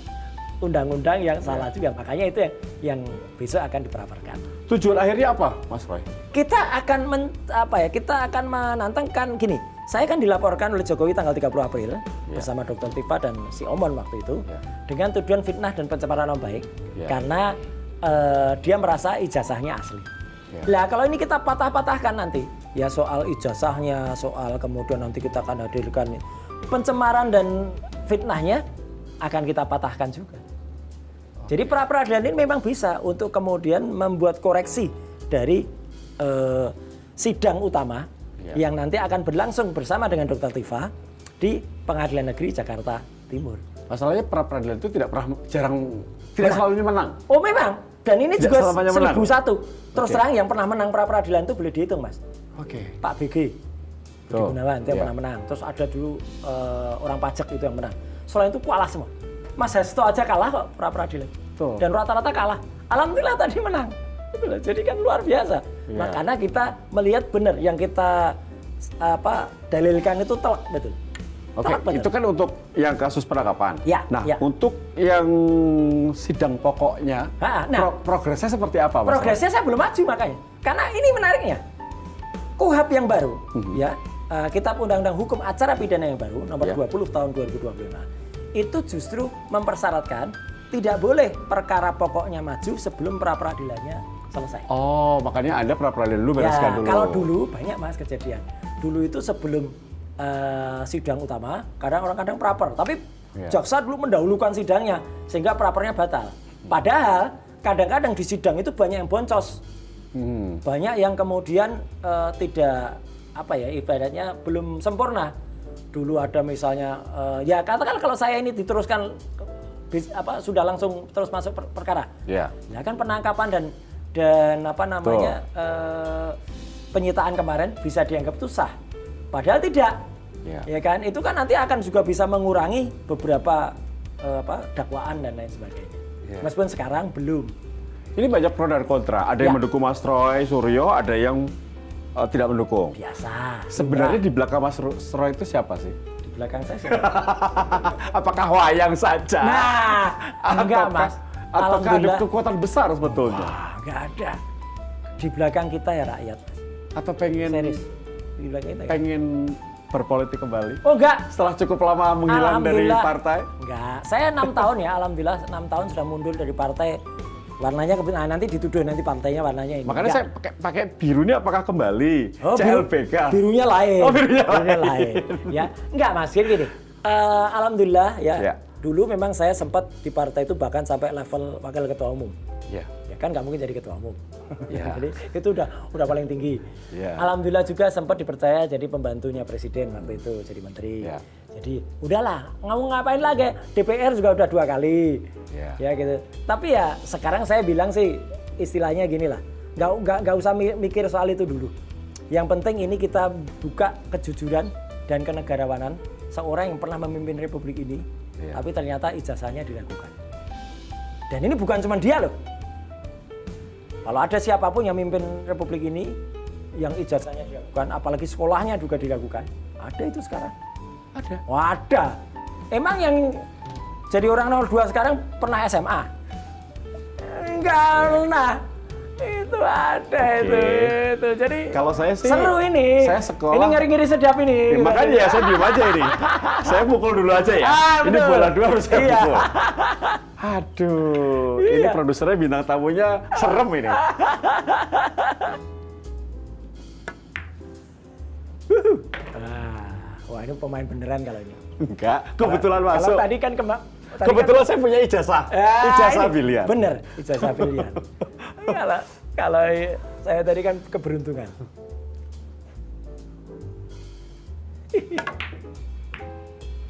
undang-undang yang salah juga? Makanya itu yang besok akan diperaperkan. Tujuan akhirnya apa, Mas Roy? Kita akan kita akan menantangkan gini. Saya kan dilaporkan oleh Jokowi tanggal 30 April bersama Dr. Tifa dan si Omon waktu itu dengan tuduhan fitnah dan pencemaran nama baik karena dia merasa ijazahnya asli. Lah kalau ini kita patah-patahkan nanti ya soal ijazahnya, soal kemudian nanti kita akan hadirkan pencemaran dan fitnahnya akan kita patahkan juga. Jadi pra-peradilan ini memang bisa untuk kemudian membuat koreksi dari sidang utama yang nanti akan berlangsung bersama dengan Dr. Tifa di Pengadilan Negeri Jakarta Timur. Masalahnya pra-peradilan itu tidak selalu menang. Oh memang, dan ini Tidak juga selamanya menang. 1001. Terus terang yang pernah menang pra-peradilan itu boleh dihitung, Mas. Oke. Pak BG Budi Gunawan itu yang pernah menang. Terus ada dulu orang pajak itu yang menang. Selain itu kalah semua. Mas Hasto aja kalah kok pra-peradilan. Dan rata-rata kalah. Alhamdulillah tadi menang. Gitu loh. Jadi kan luar biasa. Makanya kita melihat benar yang kita dalilkan itu telak betul. Oke, itu kan untuk yang kasus penangkapan. Untuk yang sidang pokoknya, progresnya seperti apa, Mas? Progresnya saya belum maju makanya. Karena ini menariknya. KUHP yang baru, Kitab Undang-Undang Hukum Acara Pidana yang baru, nomor 20 tahun 2025, itu justru mempersyaratkan tidak boleh perkara pokoknya maju sebelum pra-peradilannya selesai. Oh, makanya ada pra-peradilan dulu, bereskan dulu. Kalau dulu banyak Mas kejadian. Dulu itu sebelum sidang utama, kadang-kadang praper. Tapi jaksa dulu mendahulukan sidangnya, sehingga prapernya batal. Padahal kadang-kadang di sidang itu banyak yang boncos. Banyak yang kemudian tidak ibaratnya belum sempurna. Dulu ada misalnya ya katakan kalau saya ini diteruskan sudah langsung terus masuk perkara. Ya kan penangkapan dan penyitaan kemarin bisa dianggap itu sah. Padahal tidak. Ya kan itu kan nanti akan juga bisa mengurangi beberapa dakwaan dan lain sebagainya. Meskipun sekarang belum. Ini banyak pro dan kontra. Ada yang mendukung Mas Roy Suryo, ada yang tidak mendukung. Biasa. Sebenarnya di belakang Mas Roy itu siapa sih? Di belakang saya siapa? Apakah wayang saja? Nah, enggak Mas. Ataukah ada kekuatan besar sebetulnya? Wah, enggak ada. Di belakang kita ya rakyat. Atau pengen Serius. Di belakang kita. pengen berpolitik kembali? Oh enggak. Setelah cukup lama menghilang dari partai? Enggak. Saya 6 tahun ya, alhamdulillah 6 tahun sudah mundur dari partai. Warnanya nanti dituduh nanti partainya warnanya ini. Makanya enggak. saya pakai biru ini apakah kembali? Oh, CLBK. Birunya lain. Oh, birunya lain. Ya, enggak Mas, gini. Alhamdulillah ya. Ya. Dulu memang saya sempat di partai itu bahkan sampai level wakil ketua umum. Ya. Ya kan nggak mungkin jadi ketua umum. Ya. Jadi itu udah paling tinggi. Ya. Alhamdulillah juga sempat dipercaya jadi pembantunya presiden waktu itu jadi menteri. Ya. Jadi udahlah, mau ngapain lagi? DPR juga udah 2 kali. Ya gitu. Tapi ya sekarang saya bilang sih istilahnya gini lah, nggak usah mikir soal itu dulu. Yang penting ini kita buka kejujuran dan kenegarawanan seorang yang pernah memimpin republik ini, tapi ternyata ijazahnya diragukan. Dan ini bukan cuma dia loh. Kalau ada siapapun yang memimpin republik ini, yang ijazahnya diragukan, apalagi sekolahnya juga diragukan, ada itu sekarang. Ada. Wah, ada. Emang yang jadi orang 02 sekarang pernah SMA? Enggak pernah. Itu ada itu. Jadi kalau saya sih seru ini. Saya sekolah. Ini ngeri-ngeri sedap ini. Ya, makanya ya saya diem aja ini. Saya pukul dulu aja ya. Ini bola 2 harus saya pukul. Aduh, ini produsernya bintang tamunya serem ini. Wah, ini pemain beneran kalau ini. Enggak, kebetulan masuk. Kalau tadi kan kebetulan saya punya ijazah. Ijazah biliar. Bener, ijazah biliar. kalau saya tadi kan keberuntungan.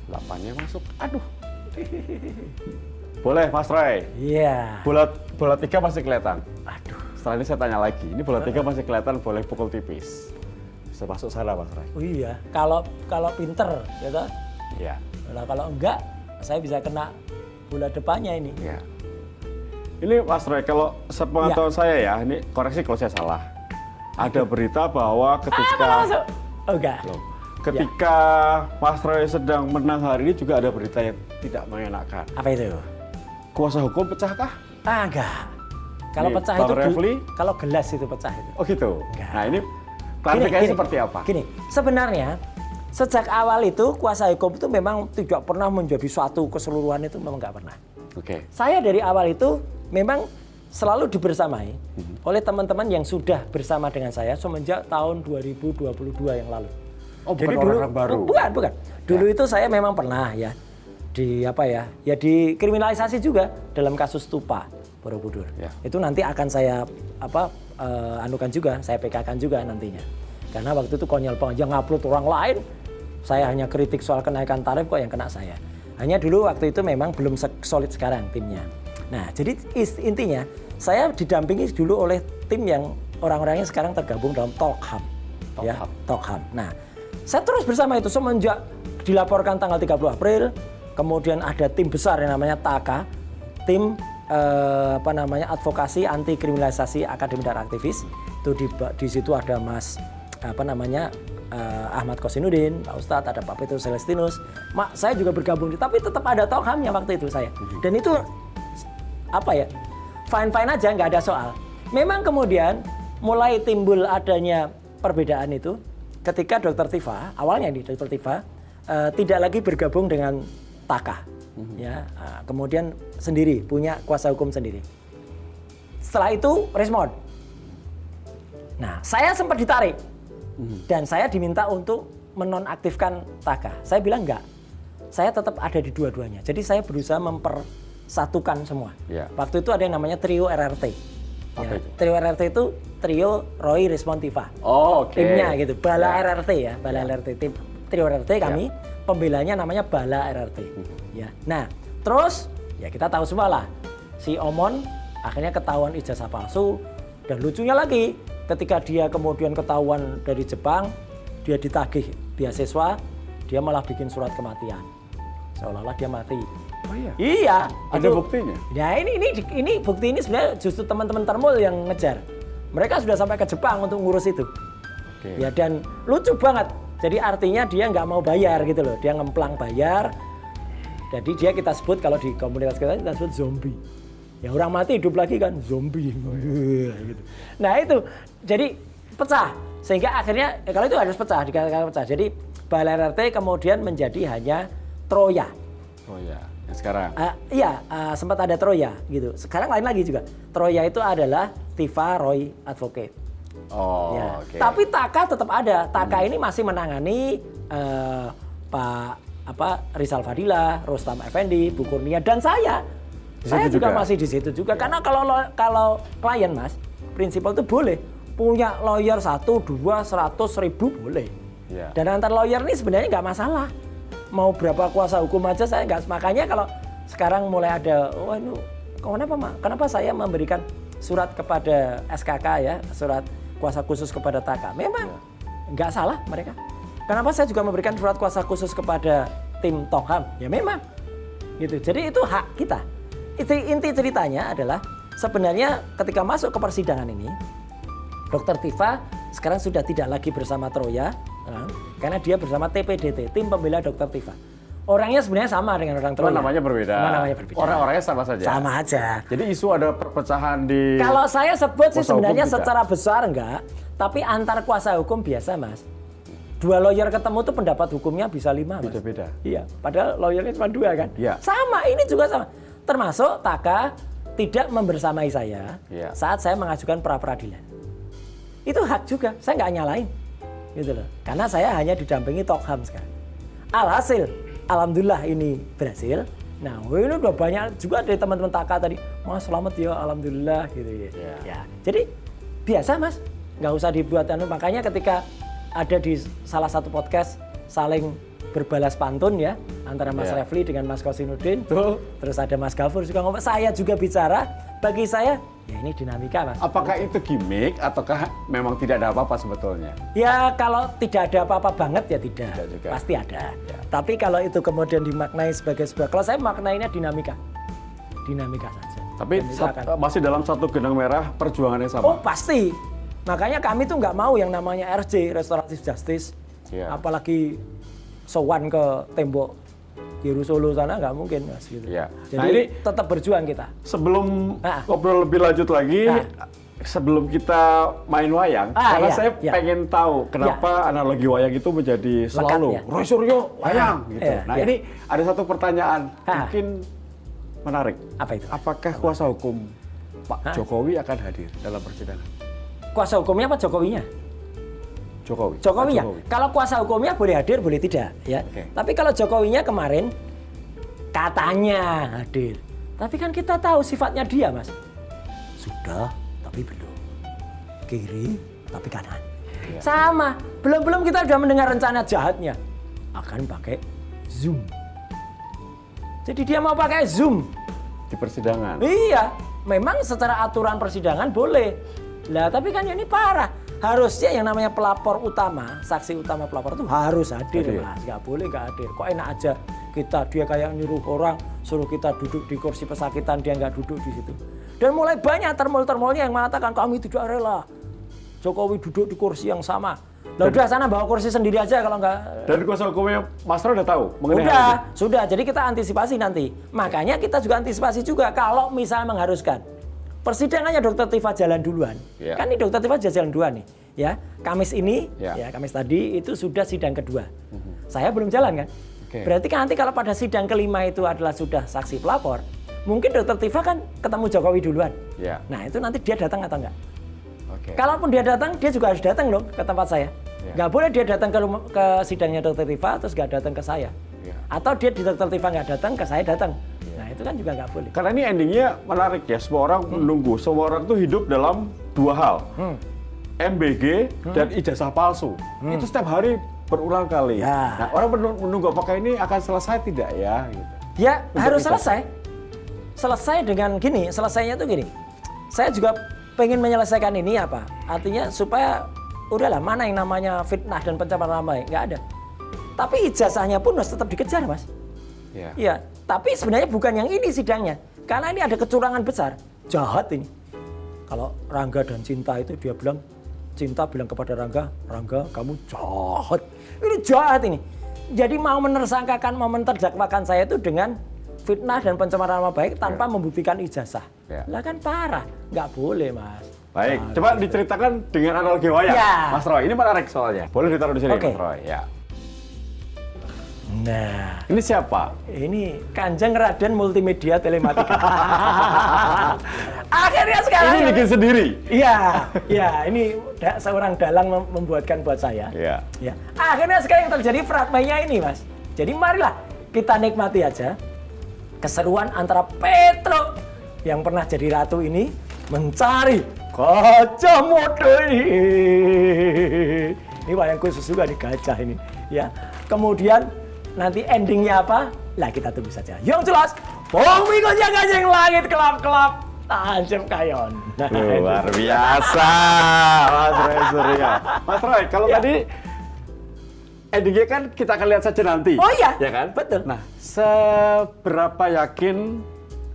Lapannya masuk. Aduh. Boleh Mas Roy. Iya. Bola 3 masih kelihatan. Aduh. Setelah ini saya tanya lagi. Ini bola 3 masih kelihatan, boleh pukul tipis. Bisa masuk sana Mas Roy. Oh iya. Kalau pinter, ya toh? Iya. Nah, kalau enggak, saya bisa kena bola depannya ini. Iya. Ini Mas Roy, kalau sepengetahuan saya ya, ini koreksi kalau saya salah. Ada berita bahwa ketika masuk. Oh enggak. Ketika Mas Roy sedang menang hari ini juga ada berita yang tidak mengenakan. Apa itu? Kuasa hukum pecahkah? Enggak. Kalau Nih, pecah Bang itu Refli? kalau gelas itu pecah itu. Oh gitu. Enggak. Nah ini klarifikasi seperti apa? Gini, sebenarnya sejak awal itu kuasa hukum itu memang tidak pernah menjadi suatu keseluruhan, itu memang nggak pernah. Oke. Saya dari awal itu memang selalu dibersamai oleh teman-teman yang sudah bersama dengan saya semenjak tahun 2022 yang lalu. Oh, jadi bukan dulu orang baru. Bukan. Dulu itu saya memang pernah ya dikriminalisasi juga dalam kasus Tupa Borobudur. Ya. Itu nanti akan saya anukan juga, saya PK-kan juga nantinya. Karena waktu itu konyol banget, yang ngupload orang lain, saya hanya kritik soal kenaikan tarif kok yang kena saya. Hanya dulu waktu itu memang belum solid sekarang timnya. Nah, jadi intinya saya didampingi dulu oleh tim yang orang-orangnya sekarang tergabung dalam Tokham. Tokham. Nah, saya terus bersama itu semenjak dilaporkan tanggal 30 April, kemudian ada tim besar yang namanya TAKA, tim advokasi anti kriminalisasi akademik dan aktivis. Itu di situ ada Mas Ahmad Kosinudin, Pak Ustadz, ada Pak Petrus Celestinus. Saya juga bergabung, tapi tetap ada Tokhamnya waktu itu saya. Dan itu fine-fine aja, nggak ada soal. Memang kemudian mulai timbul adanya perbedaan itu ketika Dr. Tifa, awalnya di Dr. Tifa tidak lagi bergabung dengan TAKA. Ya, kemudian sendiri punya kuasa hukum sendiri. Setelah itu respon. Nah, saya sempat ditarik dan saya diminta untuk menonaktifkan TAKA. Saya bilang enggak. Saya tetap ada di dua-duanya. Jadi saya berusaha mempersatukan semua. Ya. Waktu itu ada yang namanya trio RRT. Apa itu? Trio RRT itu trio Roy Respon Tifa. Oh, oke. Timnya gitu, Bala RRT ya, Bala RRT. Tim trio RRT kami, pembelanya namanya Bala RRT. Ya. Nah, terus ya kita tahu semua lah, si Omon akhirnya ketahuan ijazah palsu, dan lucunya lagi ketika dia kemudian ketahuan dari Jepang, dia ditagih beasiswa, dia malah bikin surat kematian, seolah-olah dia mati. Oh iya? Iya. Ada buktinya? Ya ini bukti ini sebenarnya justru teman-teman Termul yang ngejar. Mereka sudah sampai ke Jepang untuk ngurus itu. Oke. Ya dan lucu banget. Jadi artinya dia nggak mau bayar gitu loh. Dia ngemplang bayar. Jadi dia kita sebut kalau di komunitas kita sebut zombie. Ya orang mati hidup lagi kan zombie. Gitu. Nah itu jadi pecah. Sehingga akhirnya kalau itu harus pecah, dikatakan pecah. Jadi Balai RT kemudian menjadi hanya Troya. Oh ya, yang sekarang. Sempat ada Troya gitu. Sekarang lain lagi juga. Troya itu adalah Tifa Roy Advocate. Oh, Ya. oke. Tapi Taka tetap ada. Taka ini masih menangani Pak Rizal Fadila, Rustam Effendi, Bu Kurnia dan saya. Saya juga masih di situ juga. Karena kalau klien Mas, prinsipal itu boleh punya lawyer 1, 2, 100 ribu boleh. Ya. Dan antar lawyer ini sebenarnya nggak masalah. Mau berapa kuasa hukum aja saya nggak. Makanya kalau sekarang mulai ada, kenapa saya memberikan surat kepada SKK ya, surat kuasa khusus kepada Taka. Memang nggak salah mereka. Kenapa saya juga memberikan surat kuasa khusus kepada tim Tokham? Ya memang. Gitu. Jadi itu hak kita. Inti ceritanya adalah sebenarnya ketika masuk ke persidangan ini, Dr. Tifa sekarang sudah tidak lagi bersama Troya, karena dia bersama TPDT, Tim Pembela Dr. Tifa. Orangnya sebenarnya sama dengan orang Troya. Namanya berbeda. Namanya berbeda. Orang-orangnya sama saja. Sama aja. Jadi isu ada perpecahan di. Kalau saya sebut sih kuasa sebenarnya hukum tidak? secara besar enggak, tapi antar kuasa hukum biasa Mas. 2 lawyer ketemu tuh pendapat hukumnya bisa 5 Mas. Beda-beda. Iya, padahal lawyernya cuma 2 kan. Iya. Sama, ini juga sama. Termasuk Taka tidak membersamai saya saat saya mengajukan pra peradilan. Itu hak juga, saya nggak nyalain. Gitu loh. Karena saya hanya didampingi Tokham sekarang. Alhasil, alhamdulillah ini berhasil. Nah, ini udah banyak juga dari teman-teman Taka tadi, Mas selamat ya, alhamdulillah gitu ya. Ya. Jadi biasa Mas, nggak usah dibuat makanya ketika ada di salah satu podcast saling berbalas pantun ya antara Mas Refli dengan Mas Kosinuddin. Terus ada Mas Gafur juga ngomong, saya juga bicara. Bagi saya, ya ini dinamika Mas. Apakah itu gimmick ataukah memang tidak ada apa-apa sebetulnya? Ya kalau tidak ada apa-apa banget ya tidak juga. Pasti ada. Tapi kalau itu kemudian dimaknai sebagai sebuah, kalau saya maknainya dinamika saja. Tapi masih dalam satu benang merah perjuangan yang sama? Oh pasti. Makanya kami tuh nggak mau yang namanya RJ, Restoratif Justice. Apalagi sowan ke tembok Yeru Solo sana nggak mungkin Mas gitu. Jadi nah, ini tetap berjuang kita. Sebelum ngobrol lebih lanjut lagi, sebelum kita main wayang, karena saya pengen tahu kenapa analogi wayang itu menjadi selalu Roy Suryo wayang gitu. Nah ini ada satu pertanyaan mungkin menarik. Apa itu? Apakah kuasa hukum Pak Jokowi akan hadir dalam persidangan? Kuasa hukumnya apa Jokowinya? Jokowi ya. Kalau kuasa hukumnya boleh hadir, boleh tidak, ya. Tapi kalau Jokowinya kemarin katanya hadir. Tapi kan kita tahu sifatnya dia, Mas. Sudah, tapi belum. Kiri, tapi kanan. Sama. Belum kita sudah mendengar rencana jahatnya. Akan pakai Zoom. Jadi dia mau pakai Zoom di persidangan. Iya, memang secara aturan persidangan boleh. Lah, tapi kan ini parah. Harusnya yang namanya pelapor utama, saksi utama pelapor itu harus hadir, Mas. Nggak boleh nggak hadir. Kok enak aja dia kayak nyuruh orang, suruh kita duduk di kursi pesakitan, dia nggak duduk di situ. Dan mulai banyak termol-termolnya yang mengatakan kami tidak rela Jokowi duduk di kursi yang sama. Lah udah sana bawa kursi sendiri aja kalau nggak. Dan kuasa hukumnya Mas Roy udah tahu mengenai hal itu? Sudah. Jadi kita antisipasi nanti. Makanya kita juga antisipasi juga kalau misalnya mengharuskan. Persidangannya Dr. Tifa jalan duluan. Kan ini Dr. Tifa jalan duluan nih. Ya, Kamis ini, Kamis tadi itu sudah sidang kedua. Saya belum jalan kan. Berarti kan nanti kalau pada sidang kelima itu adalah sudah saksi pelapor, mungkin Dr. Tifa kan ketemu Jokowi duluan. Nah itu nanti dia datang atau enggak. Kalaupun dia datang, dia juga harus datang dong ke tempat saya. Nggak boleh dia datang ke sidangnya Dr. Tifa terus nggak datang ke saya. Atau dia di Dr. Tifa nggak datang, ke saya datang. Nah itu kan juga nggak boleh. Karena ini endingnya menarik ya, semua orang menunggu. Semua orang tuh hidup dalam 2 hal. MBG dan ijazah palsu. Itu setiap hari berulang kali. Nah orang menunggu apakah ini akan selesai tidak ya? Gitu. Ya harus selesai. Selesai dengan gini, selesainya tuh gini. Saya juga pengen menyelesaikan ini apa? Artinya supaya udahlah mana yang namanya fitnah dan pencemaran nama baik, nggak ada. Tapi ijazahnya pun harus tetap dikejar Mas. Iya. Tapi sebenarnya bukan yang ini sidangnya. Karena ini ada kecurangan besar. Jahat ini. Kalau Rangga dan Cinta itu dia bilang, Cinta bilang kepada Rangga, Rangga kamu jahat. Ini jahat ini. Jadi mau menersangkakan, mau menterdakwakan saya itu dengan fitnah dan pencemaran nama baik tanpa membuktikan ijazah. Lah kan parah. Nggak boleh, Mas. Baik, coba diceritakan dengan analogi wayang. Mas Roy, ini menarik soalnya. Boleh ditaruh di sini, Mas Roy. Ya. Nah, ini siapa? Ini Kanjeng Raden Multimedia Telematika. Akhirnya sekarang ini bikin sendiri. Iya, ini seorang dalang membuatkan buat saya. Iya. Akhirnya sekarang yang terjadi fragmennya ini, Mas. Jadi marilah kita nikmati aja keseruan antara Petro yang pernah jadi ratu ini mencari gajah Modo ini. Ini wayang khusus juga di gajah ini, ya. Kemudian nanti endingnya apa? Lah kita tunggu saja. Yang jelas, bumi gajah gajeng langit kelap-kelap tancap kayon. Nah, luar biasa, Mas Roy Suryo. Mas Roy, kalau tadi endingnya kan kita akan lihat saja nanti. Oh iya, ya kan? Betul. Nah, seberapa yakin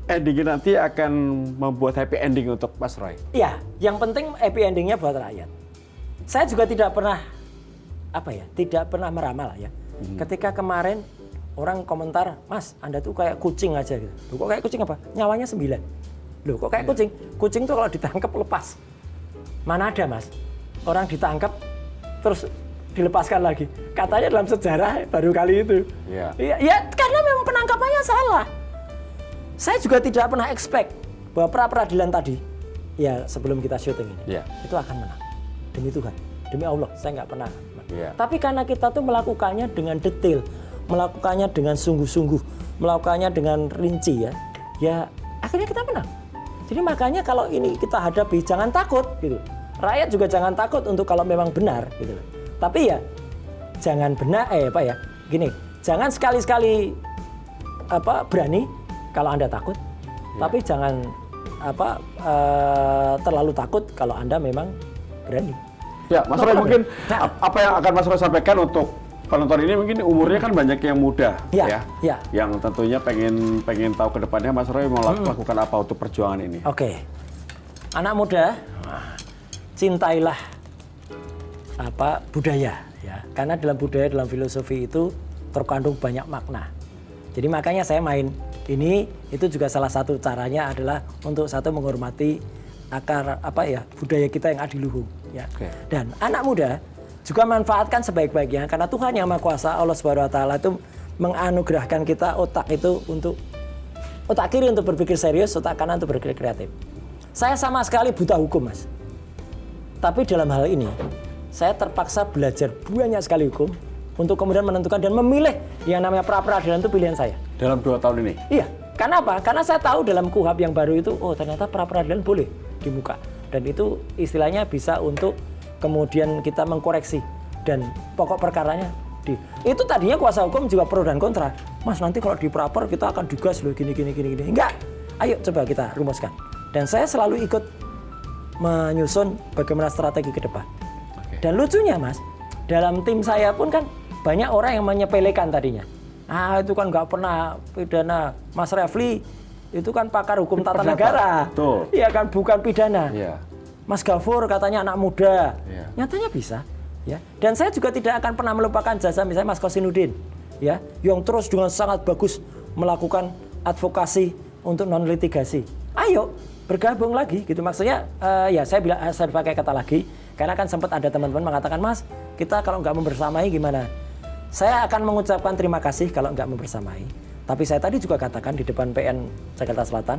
endingnya nanti akan membuat happy ending untuk Mas Roy? Iya, yang penting happy endingnya buat rakyat. Saya juga tidak pernah meramal ya. Ketika kemarin orang komentar, Mas, Anda tuh kayak kucing aja gitu. Loh, kok kayak kucing apa? Nyawanya 9. Loh, kok kayak kucing? Kucing tuh kalau ditangkap lepas. Mana ada, Mas? Orang ditangkap terus dilepaskan lagi. Katanya dalam sejarah baru kali itu. Ya, karena memang penangkapannya salah. Saya juga tidak pernah expect bahwa pra-peradilan tadi, ya sebelum kita syuting ini, itu akan menang. Demi Tuhan, demi Allah, saya nggak pernah. Tapi karena kita tuh melakukannya dengan detail, melakukannya dengan sungguh-sungguh, melakukannya dengan rinci ya akhirnya kita menang. Jadi makanya kalau ini kita hadapi jangan takut gitu. Rakyat juga jangan takut untuk kalau memang benar gitu. Tapi ya jangan gini, jangan sekali-sekali berani kalau Anda takut, tapi jangan terlalu takut kalau Anda memang berani. Ya, Mas Roy mungkin apa yang akan Mas Roy sampaikan untuk penonton ini mungkin umurnya kan banyak yang muda yang tentunya pengen tahu ke depannya Mas Roy mau lakukan apa untuk perjuangan ini. Oke. Anak muda, cintailah budaya ya. Karena dalam budaya, dalam filosofi itu terkandung banyak makna. Jadi makanya saya main ini itu juga salah satu caranya adalah untuk satu menghormati akar budaya kita yang adiluhung ya. Dan anak muda juga manfaatkan sebaik-baiknya karena Tuhan yang Maha Kuasa Allah Subhanahu wa taala itu menganugerahkan kita otak itu untuk otak kiri untuk berpikir serius, otak kanan untuk berpikir kreatif. Saya sama sekali buta hukum, Mas. Tapi dalam hal ini saya terpaksa belajar banyak sekali hukum untuk kemudian menentukan dan memilih yang namanya pra-peradilan itu pilihan saya. Dalam 2 tahun ini? Iya. Karena apa? Karena saya tahu dalam KUHAP yang baru itu, ternyata pra-peradilan boleh dibuka. Dan itu istilahnya bisa untuk kemudian kita mengkoreksi. Dan pokok perkaranya itu tadinya kuasa hukum juga pro dan kontra. Mas, nanti kalau di pra-per kita akan digas loh gini. Enggak. Ayo coba kita rumuskan. Dan saya selalu ikut menyusun bagaimana strategi ke depan. Dan lucunya, Mas, dalam tim saya pun kan banyak orang yang menyepelekan tadinya. Itu kan nggak pernah pidana. Mas Refli itu kan pakar hukum tata negara. Iya kan, bukan pidana. Mas Gafur katanya anak muda. Nyatanya bisa. Ya. Dan saya juga tidak akan pernah melupakan jasa misalnya Mas Kosinudin. Ya, yang terus dengan sangat bagus melakukan advokasi untuk non litigasi. Ayo bergabung lagi gitu, maksudnya saya pakai kata lagi karena kan sempat ada teman-teman mengatakan, Mas, kita kalau nggak membersamai gimana? Saya akan mengucapkan terima kasih kalau nggak membersamai. Tapi saya tadi juga katakan di depan PN Jakarta Selatan,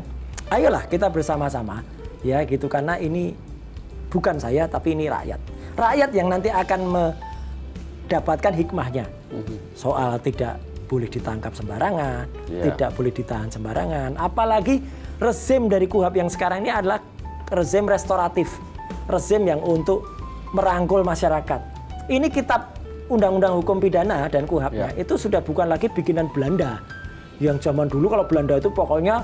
ayolah kita bersama-sama ya gitu, karena ini bukan saya tapi ini rakyat. Rakyat yang nanti akan mendapatkan hikmahnya soal tidak boleh ditangkap sembarangan, tidak boleh ditahan sembarangan. Apalagi rezim dari KUHAP yang sekarang ini adalah rezim restoratif, rezim yang untuk merangkul masyarakat. Ini kitab Undang-Undang Hukum Pidana dan KUHAP-nya itu sudah bukan lagi bikinan Belanda. Yang zaman dulu kalau Belanda itu pokoknya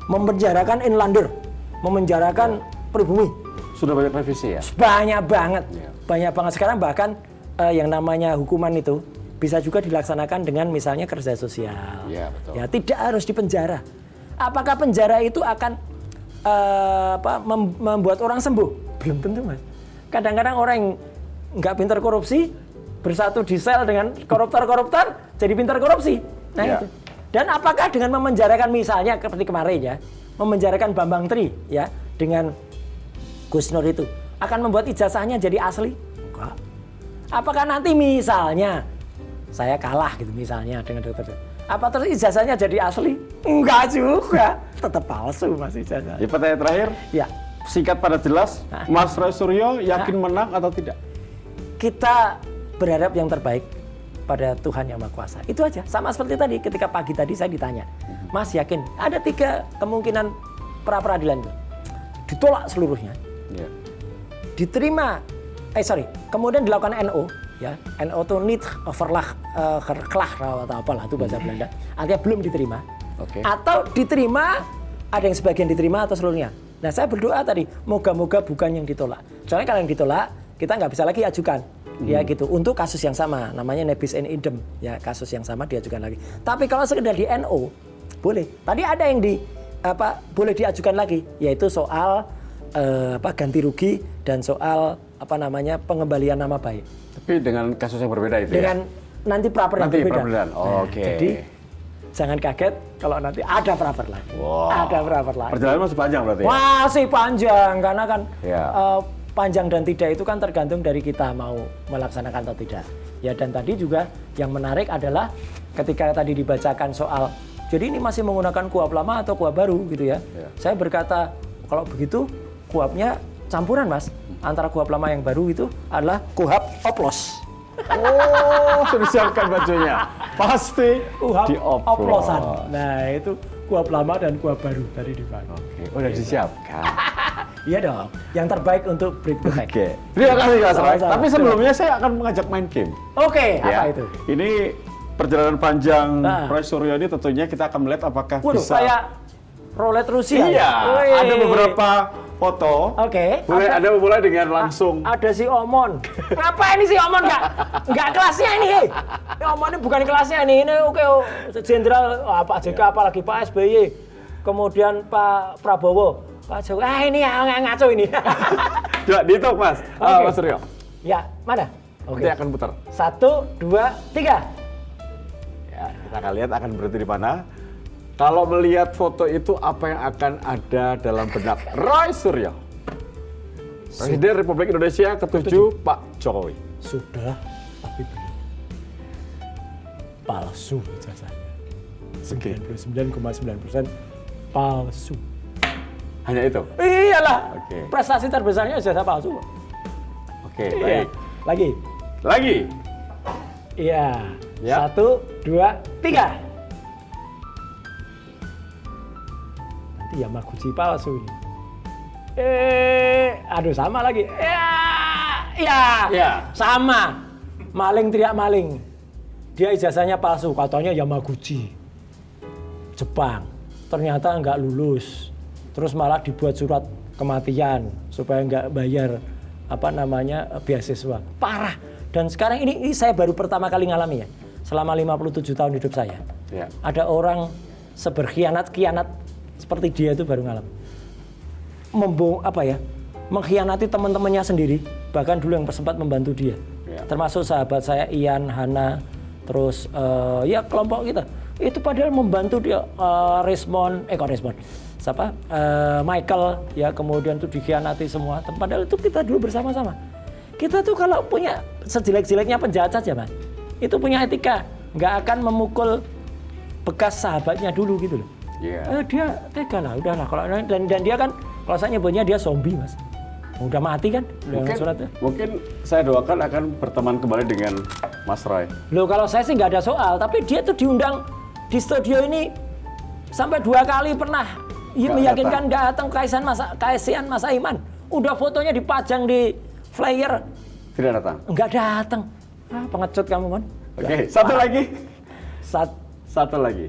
memenjarakan inlander, memenjarakan pribumi. Sudah banyak revisi ya? Banyak banget. Banyak banget sekarang bahkan yang namanya hukuman itu bisa juga dilaksanakan dengan misalnya kerja sosial. Iya, betul. Ya, tidak harus di penjara. Apakah penjara itu akan membuat orang sembuh? Belum tentu, Mas. Kadang-kadang orang yang nggak pintar korupsi bersatu di sel dengan koruptor jadi pintar korupsi. Nah, itu. Dan apakah dengan memenjarakan misalnya seperti kemarin ya, memenjarakan Bambang Tri ya dengan Gus Nur itu akan membuat ijazahnya jadi asli? Enggak. Apakah nanti misalnya saya kalah gitu misalnya dengan dokter, apa terus ijazahnya jadi asli? Enggak juga, tetap palsu Mas ijazahnya. Ya, pertanyaan terakhir. Ya. Singkat pada jelas, Mas Roy Suryo yakin menang atau tidak? Kita berharap yang terbaik pada Tuhan Yang Maha Kuasa. Itu aja. Sama seperti tadi, ketika pagi tadi saya ditanya, Mas yakin? Ada 3 kemungkinan pra-peradilan. Ditolak seluruhnya. Ya. Diterima, kemudian dilakukan NO. Ya, NO itu niet overlag klah atau apalah itu bahasa Belanda. Artinya belum diterima. Oke. Atau diterima, ada yang sebagian diterima atau seluruhnya. Nah, saya berdoa tadi, moga-moga bukan yang ditolak. Soalnya kalau yang ditolak, kita nggak bisa lagi ajukan. Ya gitu, untuk kasus yang sama, namanya nebis in idem, ya kasus yang sama diajukan lagi. Tapi kalau sekedar di NO, boleh. Tadi ada yang boleh diajukan lagi, yaitu soal ganti rugi dan soal pengembalian nama baik. Tapi dengan kasus yang berbeda itu dengan nanti pra-peradilan berbeda. Oke. Jadi jangan kaget kalau nanti ada pra-per lagi. Wow. Ada pra-per lagi. Perjalanan masih panjang berarti ya? Masih panjang, karena kan Ya. panjang dan tidak itu kan tergantung dari kita mau melaksanakan atau tidak. Ya, dan tadi juga yang menarik adalah ketika tadi dibacakan soal, jadi ini masih menggunakan kuhab lama atau kuhab baru gitu ya. Saya berkata, kalau begitu kuhabnya campuran Mas. Antara kuhab lama yang baru itu adalah kuhab oplos. Oh, sudah disiapkan bajunya. Pasti Kuhab dioplos. oplosan. Nah, itu kuhab lama dan kuhab baru tadi dipakai. Oke, udah disiapkan. Iya dong, yang terbaik untuk Break the Fact. Oke, terima kasih Mas Roy. Sama-sama. Tapi sebelumnya saya akan mengajak main game. Oke, apa itu? Ini perjalanan panjang Roy Suryo ini tentunya kita akan melihat apakah Waduh, bisa. kayak roulette Rusia. Iya, Wih. ada beberapa foto. Oke. Ada mulai dengan langsung. Ada si Omon. Ngapain ini si Omon nggak kelasnya ini? Omon ini bukan kelasnya ini. Ini oke, Jenderal Pak JK apalagi Pak SBY. Kemudian Pak Prabowo. Pak Jokowi. Ini yang ngaco ini. Coba dihitung Mas. Oke. Mas Suryo. Ya, mana? Oke. Nanti akan putar. 1, 2, 3. Ya, kita akan lihat akan berhenti di mana. Kalau melihat foto itu, apa yang akan ada dalam benak Roy Suryo? Presiden Republik Indonesia ke-7 Pak Jokowi. Sudah, tapi belum. Palsu ijazahnya. 99,9% palsu. Hanya itu? Iyalah. Oke. Prestasi terbesarnya ijazah palsu. Oke, Iya. baik. Lagi. Iya. Ya. 1, 2, 3. Nanti Yamaguchi palsu ini. Aduh sama lagi. Ya. Sama. Maling teriak maling. Dia ijazahnya palsu, katanya Yamaguchi. Jepang. Ternyata nggak lulus. Terus malah dibuat surat kematian supaya nggak bayar beasiswa. Parah. Dan sekarang ini saya baru pertama kali ngalami ya. Selama 57 tahun hidup saya. Ya. Ada orang seberkhianat seperti dia itu baru ngalami. Mengkhianati teman-temannya sendiri, bahkan dulu yang sempat membantu dia. Ya. Termasuk sahabat saya Ian, Hana, terus kelompok kita. Itu padahal membantu dia Michael ya, kemudian tuh dikhianati semua. Padahal itu kita dulu bersama-sama. Kita tuh kalau punya sejelek-jeleknya penjahat saja, Mas. Itu punya etika, nggak akan memukul bekas sahabatnya dulu gitu loh. Yeah. Dia tega lah, udahlah kalau dan dia kan kalau saya nyebutnya dia zombie, Mas. Udah mati kan? Mungkin saya doakan akan berteman kembali dengan Mas Roy. Loh, kalau saya sih nggak ada soal, tapi dia tuh diundang di studio ini sampai 2 kali pernah meyakinkan nggak datang Kaisian Mas Aiman. Udah fotonya dipajang di flyer. Tidak datang? Nggak datang. Pengecut kamu, Man. Oke, satu lagi. Satu lagi.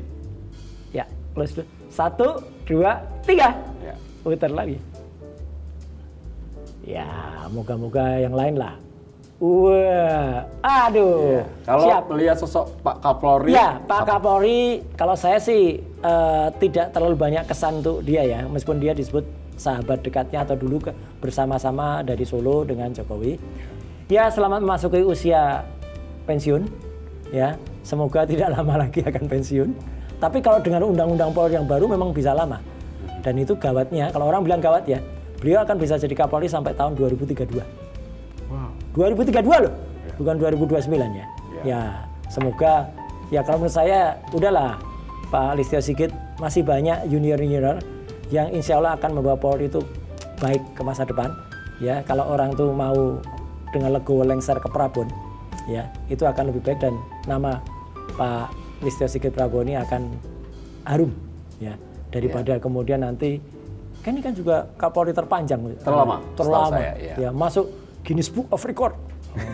Ya, close dulu. 1, 2, 3. Ya. Putar lagi. Ya, moga-moga yang lain lah. Wah, aduh. Kalau Siap. melihat sosok Pak Kapolri, Ya, Pak Kapolri, kalau saya sih tidak terlalu banyak kesan untuk dia ya, meskipun dia disebut sahabat dekatnya atau dulu bersama-sama dari Solo dengan Jokowi. Ya, selamat memasuki usia pensiun, ya. Semoga tidak lama lagi akan pensiun. Tapi kalau dengan undang-undang Polri yang baru memang bisa lama. Dan itu gawatnya, kalau orang bilang gawat ya, beliau akan bisa jadi Kapolri sampai tahun 2032. wow. 2032 loh, bukan 2029 ya. Ya, semoga ya kalau menurut saya udahlah Pak Listio Sigit masih banyak junior-junior yang insya Allah akan membawa Polri itu baik ke masa depan. Ya, kalau orang tuh mau dengan legowo lengser ke Prabon, ya itu akan lebih baik dan nama Pak Listio Sigit Prabowo ini akan harum, ya daripada kemudian nanti kan ini kan juga Kapolri terpanjang, Terlama, saya, ya masuk Guinness Book of Record.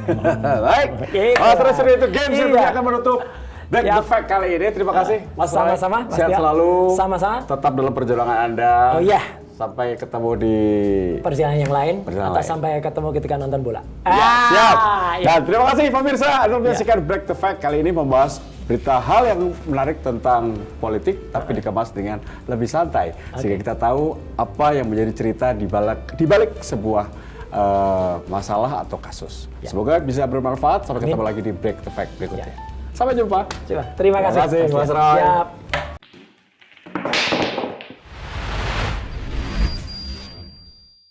Baik. Terus itu game sebenarnya akan menutup Back Siap. the Fact kali ini. Terima kasih Mas Ray. Sama-sama, Mas Sehat Tia. selalu. Sama-sama. Tetap dalam perjalanan Anda. Oh iya. Sampai ketemu di Perjalanan yang lain Perjalanan atau lain. sampai ketemu ketika nonton bola. Siap. Ya. Dan terima kasih pemirsa. Anda menyaksikan Break the Fact kali ini membahas berita hal yang menarik tentang politik tapi dikemas dengan lebih santai sehingga kita tahu apa yang menjadi cerita di balik sebuah masalah atau kasus. Semoga bisa bermanfaat. Sampai ketemu lagi di Break the Fact berikutnya. Sampai jumpa. Coba, terima kasih. Terima kasih Mas Ray. Siap.